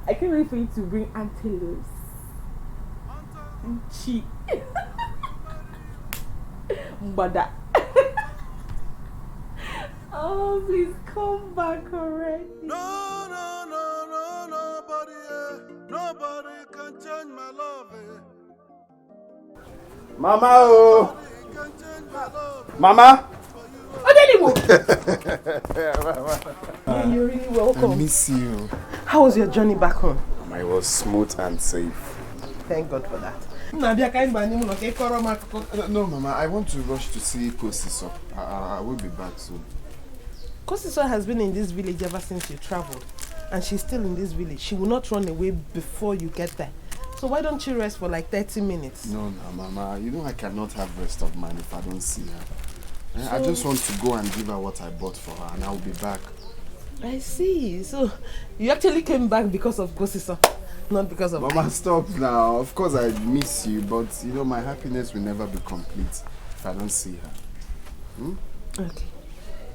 I can't wait for you to bring antelopes and sheep. Mbada. Oh, please come back already. No, nobody can change my love. Mama, oh. Mama. You're really welcome. I miss you. How was your journey back home? I was smooth and safe. Thank God for that. No, Mama, I want to rush to see Kosiso. I will be back soon. Kosiso has been in this village ever since you traveled. And she's still in this village. She will not run away before you get there. So why don't you rest for like 30 minutes? No, Mama. You know I cannot have rest of mind if I don't see her. I just want to go and give her what I bought for her and I will be back. I see. So you actually came back because of Kosiso, not because of Mama, stop now. Of course I miss you, but you know my happiness will never be complete if I don't see her. Okay.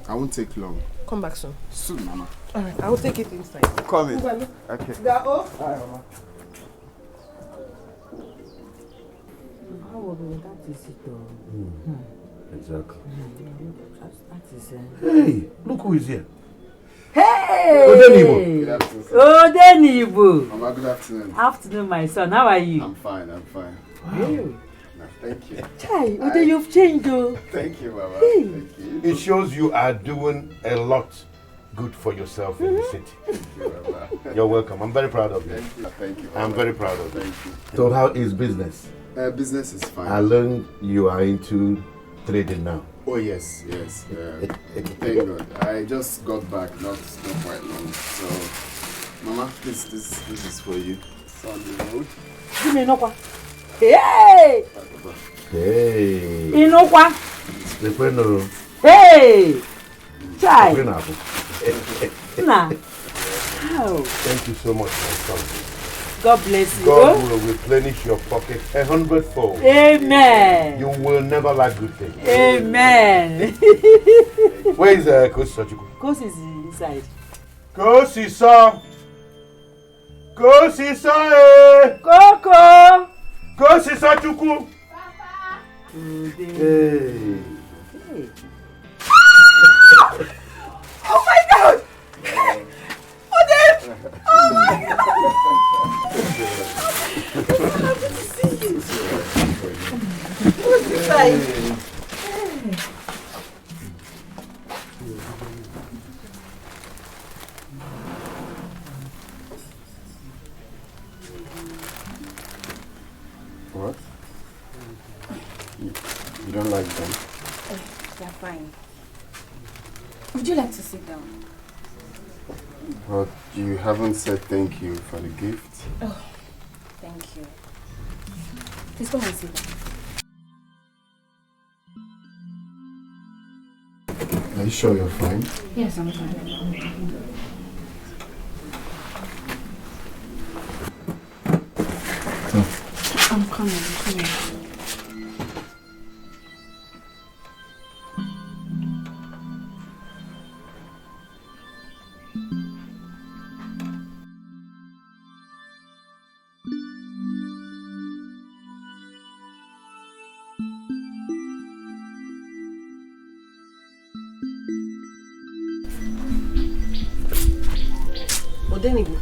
I won't take long. Come back soon. Soon, Mama. Alright, I will take it inside. Come in. Okay. Go. Hi, Mama. How will that is it though? Exactly. That is Hey, look who is here. Hey! Odenibo. Good afternoon. Odenibo. Mama, good afternoon. Afternoon, my son. How are you? I'm fine. Wow. No, thank you. Chai, Ode, you've changed though. Thank you, Mama. Hey. Thank you. It shows you are doing a lot good for yourself in the city. Thank you, Mama. You're welcome. I'm very proud of you. Thank you. Thank you, Mama. I'm very proud of you. Thank you. So how is business? Business is fine. I learned you are into trading now. Oh yes. Thank God. I just got back not quite long. So, Mama, this is for you. It's on the road. Give me no kwa. Hey! Hey. Inokwa. Stephen. Hey! Chai. Stephen. Nah. How? Thank you so much, my son. God bless you. God will replenish your pocket 100-fold. Amen. You will never lack good things. Amen. Where is Kosi Sochuku? Kosi is inside. Kosiso! Kosiso! Eh! Coco! Kosiso Chuku! Hey. Hey. Oh my God! Ode! Oh my God! I'm happy to see you. Who's inside? What? You don't like them? They're fine. Would you like to sit down? But you haven't said thank you for the gift. Oh, thank you. Please come and sit down. Are you sure you're fine? Yes, I'm fine. I'm coming. Odenibu,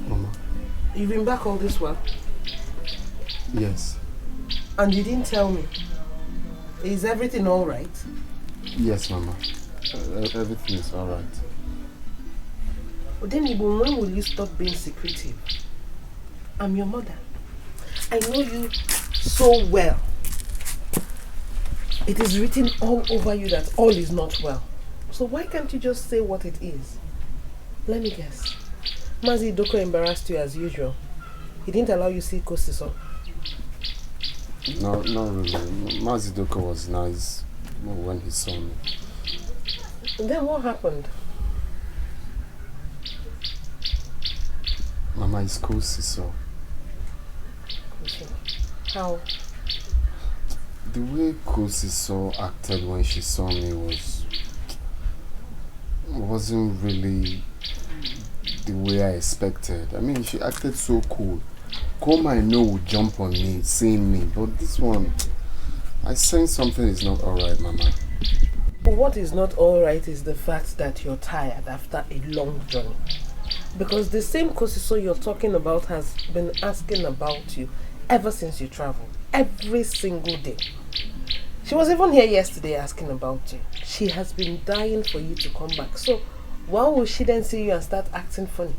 Mama. you've been back all this while? Yes. And you didn't tell me. Is everything all right? Yes, Mama. Everything is all right. Odenibu, when will you stop being secretive? I'm your mother. I know you so well. It is written all over you that all is not well. So why can't you just say what it is? Let me guess. Mazi Doko embarrassed you as usual. He didn't allow you to see Kosiso. No, not really. Mazi Doko was nice when he saw me. And then what happened? Mama, it's Kosiso. How? The way Kosiso acted when she saw me wasn't really the way I expected. I mean, she acted so cool. Koma, I know, would jump on me, seeing me, but this one, I sense something is not alright, Mama. What is not alright is the fact that you're tired after a long journey. Because the same Kosiso you're talking about has been asking about you ever since you traveled. Every single day. She was even here yesterday asking about you. She has been dying for you to come back. So why will she then see you and start acting funny?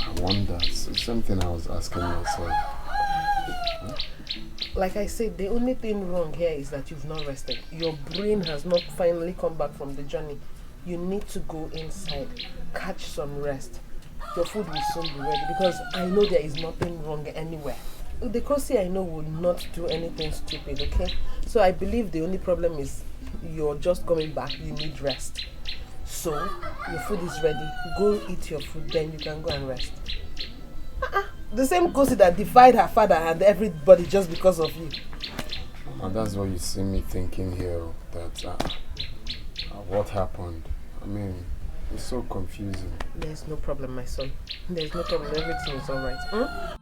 I wonder. It's something I was asking myself. Like I said, the only thing wrong here is that you've not rested. Your brain has not finally come back from the journey. You need to go inside, catch some rest. Your food will soon be ready because I know there is nothing wrong anywhere. The Kosi I know will not do anything stupid, okay? So I believe the only problem is you're just coming back, you need rest. So, your food is ready, go eat your food, then you can go and rest. The same Kosi that defied her father and everybody just because of you. And that's what you see me thinking here, that what happened. I mean, it's so confusing. There's no problem, my son. There's no problem, everything is alright. Hmm?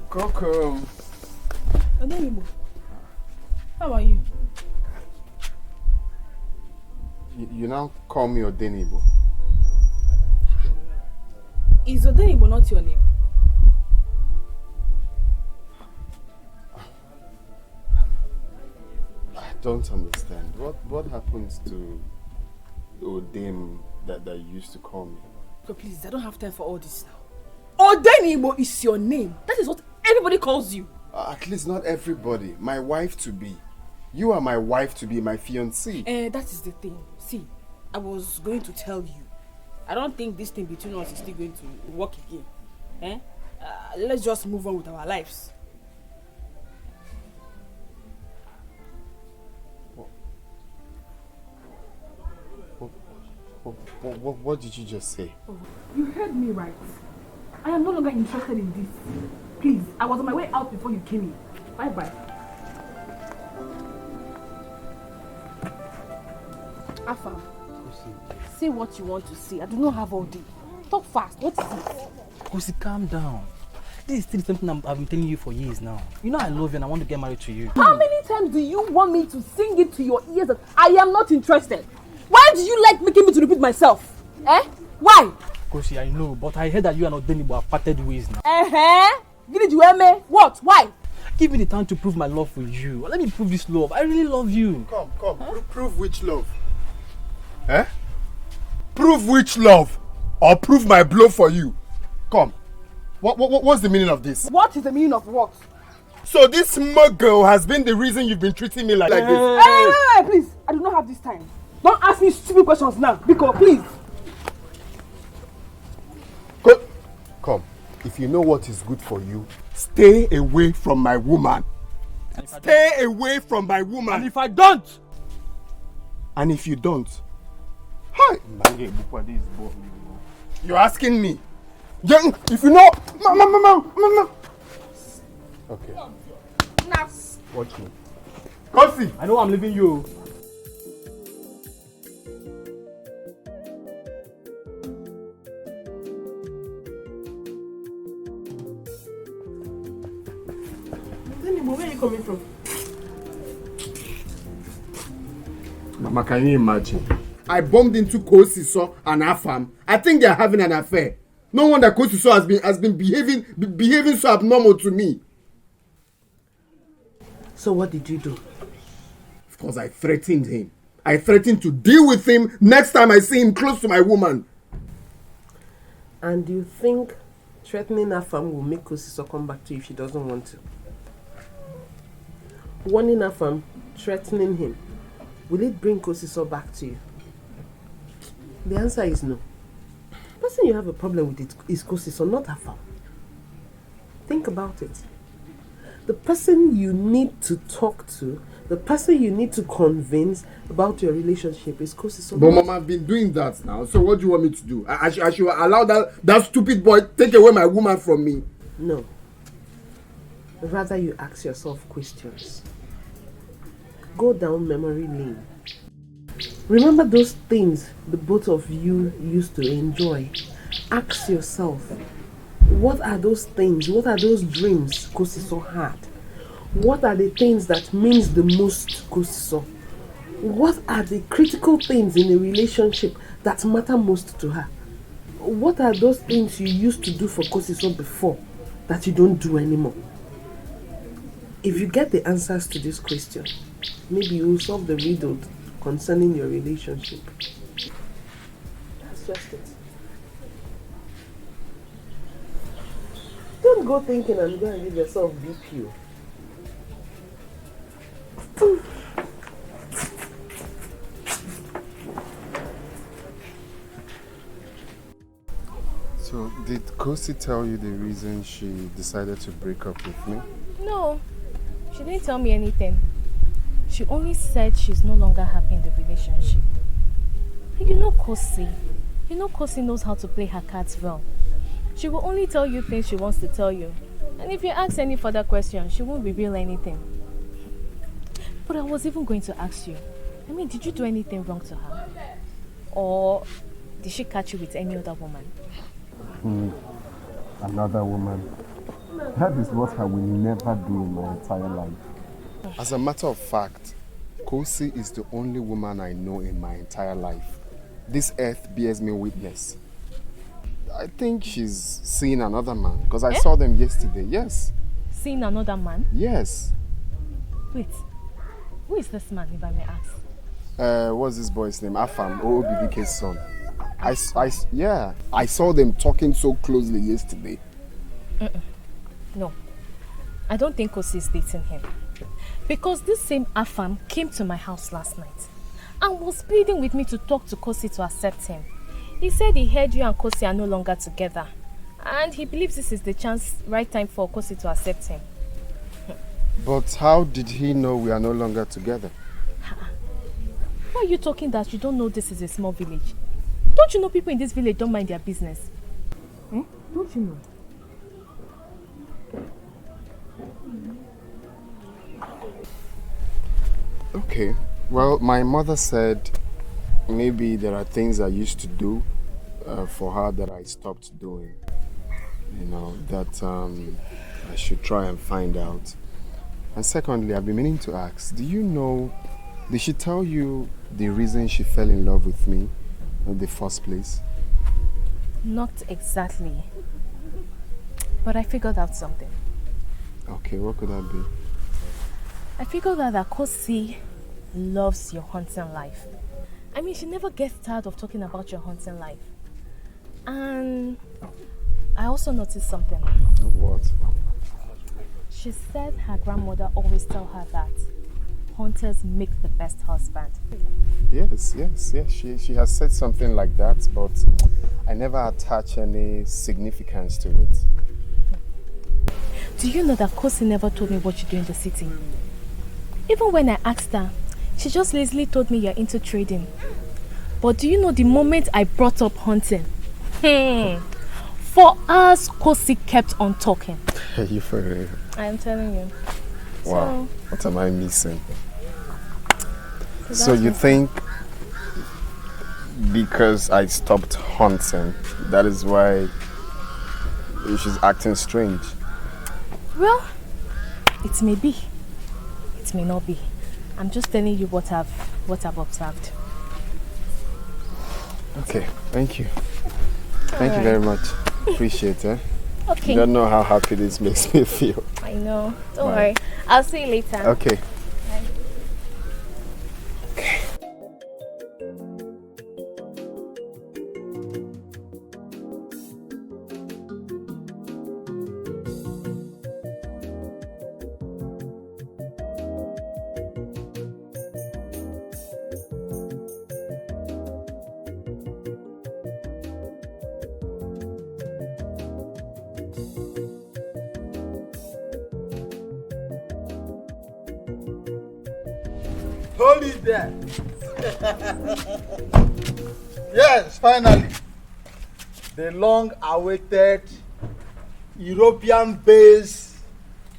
Coco. Odenibo, how are you? You now call me Odenibo. Is Odenibo not your name? I don't understand. What happens to Odem that you used to call me? So please, I don't have time for all this now. Odenibo is your name. That is what everybody calls you. At least not everybody. My wife to be. You are my wife to be, my fiancée. That is the thing. See, I was going to tell you. I don't think this thing between us is still going to work again. Let's just move on with our lives. What did you just say? Oh, you heard me right. I am no longer interested in this. Please, I was on my way out before you came in. Bye-bye. Afam, say what you want to say. I do not have all day. Talk fast. What is it? Kosi, calm down. This is still something I've been telling you for years now. You know I love you and I want to get married to you. How many times do you want me to sing it to your ears that I am not interested? Why do you like making me to repeat myself? Eh? Why? Kosi, I know, but I heard that you and Odimgbe have parted ways now. What? Why? Give me the time to prove my love for you. Let me prove this love. I really love you. Come. Prove which love? Eh? Prove which love? Or prove my blow for you? Come. What's the meaning of this? What is the meaning of what? So this smug girl has been the reason you've been treating me like this? Hey, please. I do not have this time. Don't ask me stupid questions now. Because, please. Come. If you know what is good for you, stay away from my woman. Stay away from my woman. And if I don't? And if you don't? Hi. You're asking me? If you know... Mama. Okay. Watch me. Kosi! I know I'm leaving you. Where are you coming from? Mama, can you imagine? I bumped into Kosiso and Afam. I think they're having an affair. No wonder Kosiso has been behaving so abnormal to me. So what did you do? Of course, I threatened him. I threatened to deal with him next time I see him close to my woman. And do you think threatening Afam will make Kosiso come back to you if she doesn't want to? Warning Afam, threatening him, will it bring Kosiso back to you? The answer is no. The person you have a problem with it is Kosiso, not Afam. Think about it. The person you need to talk to, the person you need to convince about your relationship is Kosiso. But Mama, I've been doing that now. So what do you want me to do? I should allow that stupid boy take away my woman from me? No. Rather you ask yourself questions. Go down memory lane. Remember those things the both of you used to enjoy. Ask yourself, what are those things? What are those dreams Kosiso had? What are the things that means the most to Kosiso? What are the critical things in a relationship that matter most to her? What are those things you used to do for Kosiso before that you don't do anymore? If you get the answers to this question, maybe you will solve the riddle concerning your relationship. That's just it. Don't go thinking and go and give yourself BPO. So, did Kosi tell you the reason she decided to break up with me? No, she didn't tell me anything. She only said she's no longer happy in the relationship. And you know Kosi. You know Kosi knows how to play her cards well. She will only tell you things she wants to tell you. And if you ask any further questions, she won't reveal anything. But I was even going to ask you, I mean, did you do anything wrong to her? Or did she catch you with any other woman? Another woman. That is what I will never do in my entire life. As a matter of fact, Kosi is the only woman I know in my entire life. This earth bears me witness. I think she's seeing another man because I saw them yesterday. Yes. Seeing another man? Yes. Wait, who is this man, if I may ask? What's this boy's name? Afam, OBBK's son. I saw them talking so closely yesterday. No, I don't think Kosi is dating him. Because this same Afam came to my house last night and was pleading with me to talk to Kosi to accept him. He said he heard you and Kosi are no longer together and he believes this is the right time for Kosi to accept him. But how did he know we are no longer together? Why are you talking that you don't know this is a small village? Don't you know people in this village don't mind their business? Don't you know? Okay. Well, my mother said maybe there are things I used to do for her that I stopped doing. You know, that I should try and find out. And secondly, I've been meaning to ask, do you know, did she tell you the reason she fell in love with me in the first place? Not exactly. But I figured out something. Okay, what could that be? I figured out that Kosi loves your hunting life. I mean, she never gets tired of talking about your hunting life. And I also noticed something. What? She said her grandmother always tell her that hunters make the best husband. Yes. She has said something like that, but I never attach any significance to it. Do you know that Kosi never told me what you do in the city? Even when I asked her, she just lazily told me you're into trading. But do you know the moment I brought up hunting? For us, Kosi kept on talking. You for real? I am telling you. Wow, what am I missing? So So you think because I stopped hunting, that is why she's acting strange? Well, it may be. It may not be. I'm just telling you what I've observed. Okay, thank you. Thank you very much. Appreciate it. Okay. You don't know how happy this makes me feel. I know. Don't Bye. worry. I'll see you later. Okay. Bye. Hold it there. Yes, finally. The long-awaited European-based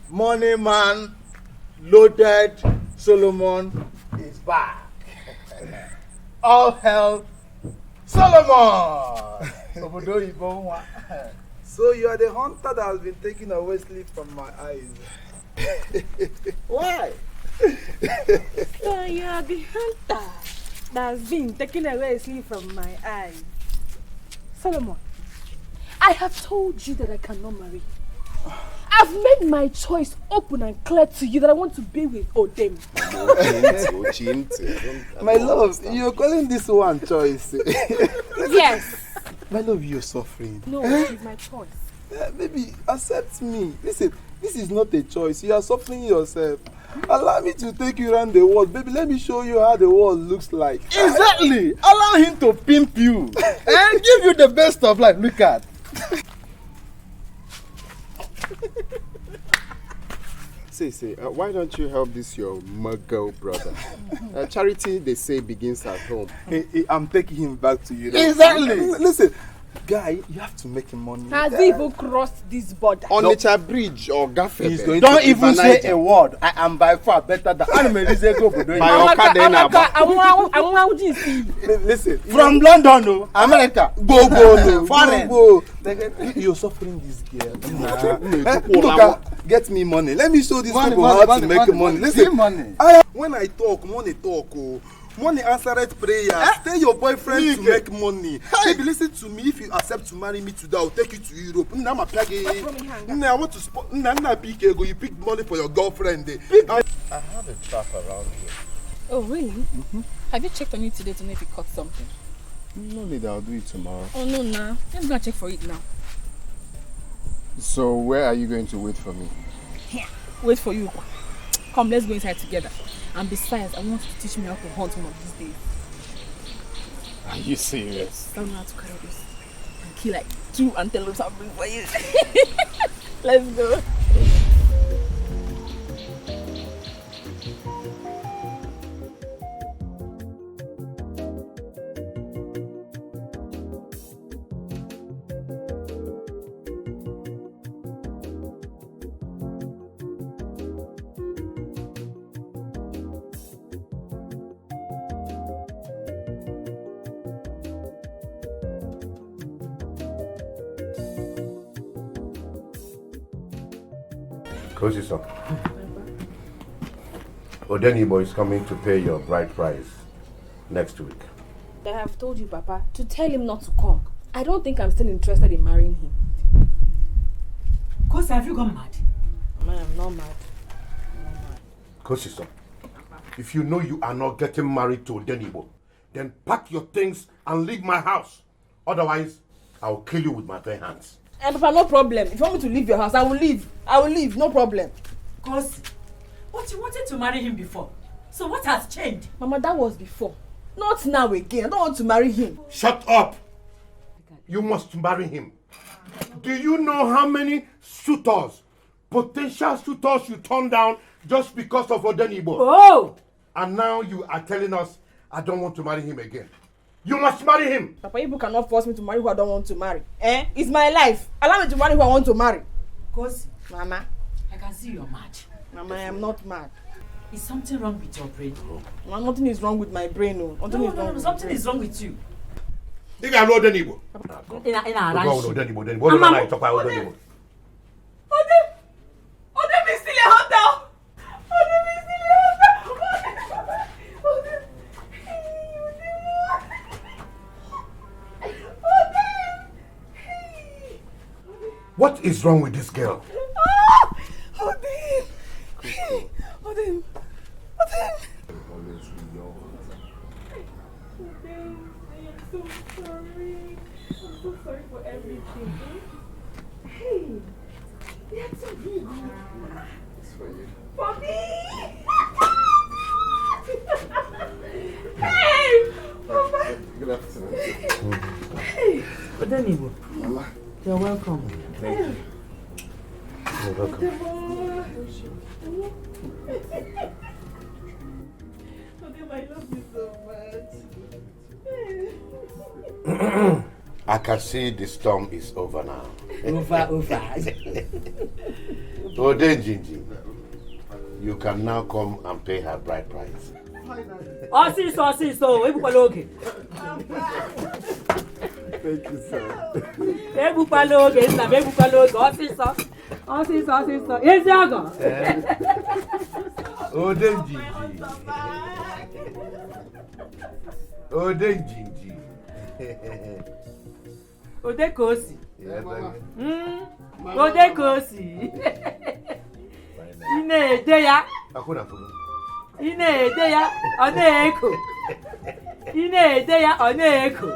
money man, loaded Solomon is back. All hell, Solomon! So you are the hunter that has been taking away sleep from my eyes. Why? So you are the hunter that's been taking away sleep from my eyes. Solomon, I have told you that I cannot marry. I've made my choice open and clear to you that I want to be with Odem. My love, you're calling this one choice. Yes. My love, you're suffering. No, it's my choice. Baby, accept me. Listen, this is not a choice. You are suffering yourself. Allow me to take you around the world. Baby, let me show you how the world looks like. Exactly. Allow him to pimp you and give you the best of life. Look at. Say, why don't you help this your muggle brother? Charity, they say, begins at home. Hey, I'm taking him back to you. Exactly. Listen, guy, you have to make money. Has he even crossed this border? On Nature Bridge or Gafford. Don't even say a word. I am by far better than Listen, from London, no, America, go, foreign. You're suffering this girl. Get me money. Let me show these people how to make money. Listen, when I talk, money talk. Money answered prayer. Tell your boyfriend to make money. Baby, listen to me. If you accept to marry me today, I'll take you to Europe. I want to spot. You pick money for your girlfriend. I have a trap around here. Oh, really? Mm-hmm. Have you checked on it today to know if you caught something? No need, I'll do it tomorrow. Oh, no, nah. Let's go and check for it now. So, where are you going to wait for me? Here. Wait for you. Come, let's go inside together. And besides, I want you to teach me how to hunt one of these days. Are you serious? I don't know how to carry this. And kill like 2 antelopes and bring for you. Let's go. Kosiso. Odenibo is coming to pay your bride price next week. I have told you, Papa, to tell him not to come. I don't think I'm still interested in marrying him. Kosi, have you gone mad? I am not mad. Kosiso, if you know you are not getting married to Odenibo, then pack your things and leave my house. Otherwise, I will kill you with my bare hands. Papa, no problem. If you want me to leave your house, I will leave. I will leave, no problem. Kosi, but you wanted to marry him before. So what has changed? Mama, that was before. Not now again. I don't want to marry him. Shut up! You must marry him. Do you know how many suitors, potential suitors you turned down just because of Odenibo? Oh! And now you are telling us I don't want to marry him again. You must marry him. Papa, you cannot force me to marry who I don't want to marry. It's my life. Allow me to marry who I want to marry. Kosi, Mama. I can see you're mad. Mama, I am not mad. Is something wrong with your brain? Mama, nothing is wrong with my brain. No, something is wrong with you. You got Odenibo. In a Odenibo. What do I talk about Odenibo? Odem is still a hunter. Odem is still a hunter. What is wrong with this girl? Odem. Odem. Always yours. Odem, I am so sorry. I'm so sorry for everything. Hey, that's so big. It's for you. For me! Hey! Papa! Good afternoon. Hey, Odenibo. Mama. You're welcome. Thank you. You're welcome. Odem, I love you so much. I can see the storm is over now. Over. Odenjinji, you can now come and pay her bride price. Osiso, ebupaloge. Thank you, sir. Ebupaloge, osiso. Eziago. Odenjinji. Odekosi. Yes, Odekosi. Ine-edeya. Akuna fugu. Ine-edeya, Oneko. Ine-edeya, Oneko.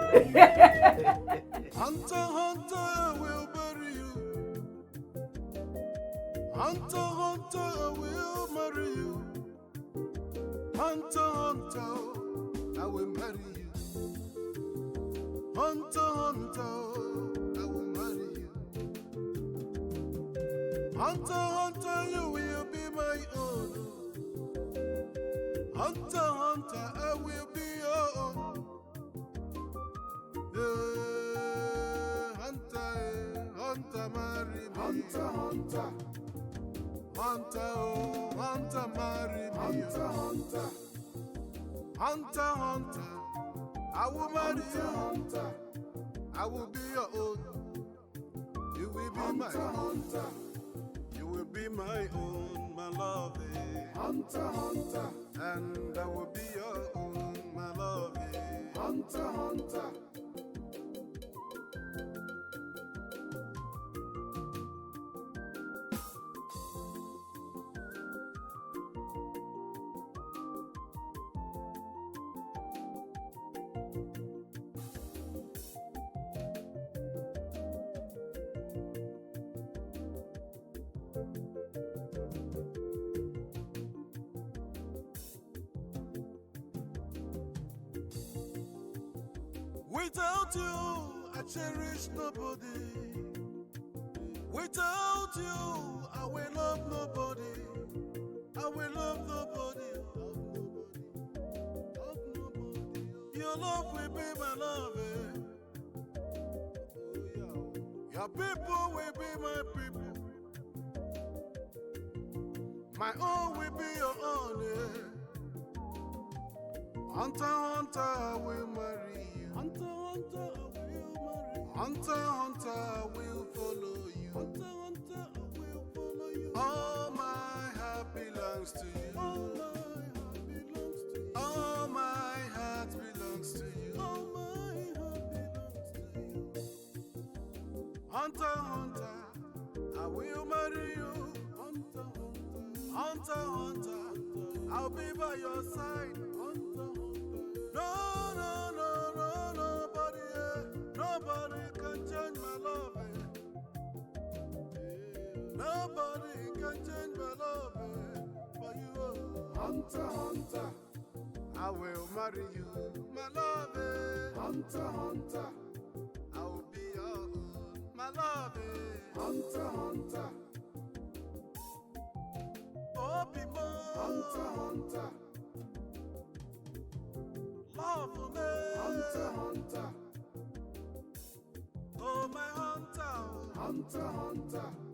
Hunter, hunter, I will bury you. Hunter, hunter, I will marry you. Hunter, hunter, I will marry you. Hunter, hunter, I will marry you. Hunter, hunter, you will be my own. Hunter, hunter, I will be your own. Hunter, marry me. Hunter, oh, hunter, marry me. Hunter, I will marry you. I will be your own. You will be my own. You will be my own, my love. Hunter, and I will be your own, my love. Hunter. Without you, I cherish nobody. Without you, I will love nobody. I will love nobody. Love nobody. Your love will be my love. Your people will be my people. My own will be your own. Hunter, I will marry you. Hunter, I will marry you. Hunter, I will follow you. Hunter, I will follow you. All my belongs to you. All my heart belongs to you. All my heart belongs to you. Hunter, hunter, I will marry you. Hunter, hunter, hunter, hunter, I'll be by your side. Hunter, hunter. No, no, no, no, nobody, nobody can change my love. Nobody can change my love for you. Hunter, hunter, I will marry you, my love. Hunter, hunter, I will be your own, my love. Hunter, hunter, oh, people. Hunter, hunter, love for me. Hunter, hunter, oh, my hunter. Hunter, hunter.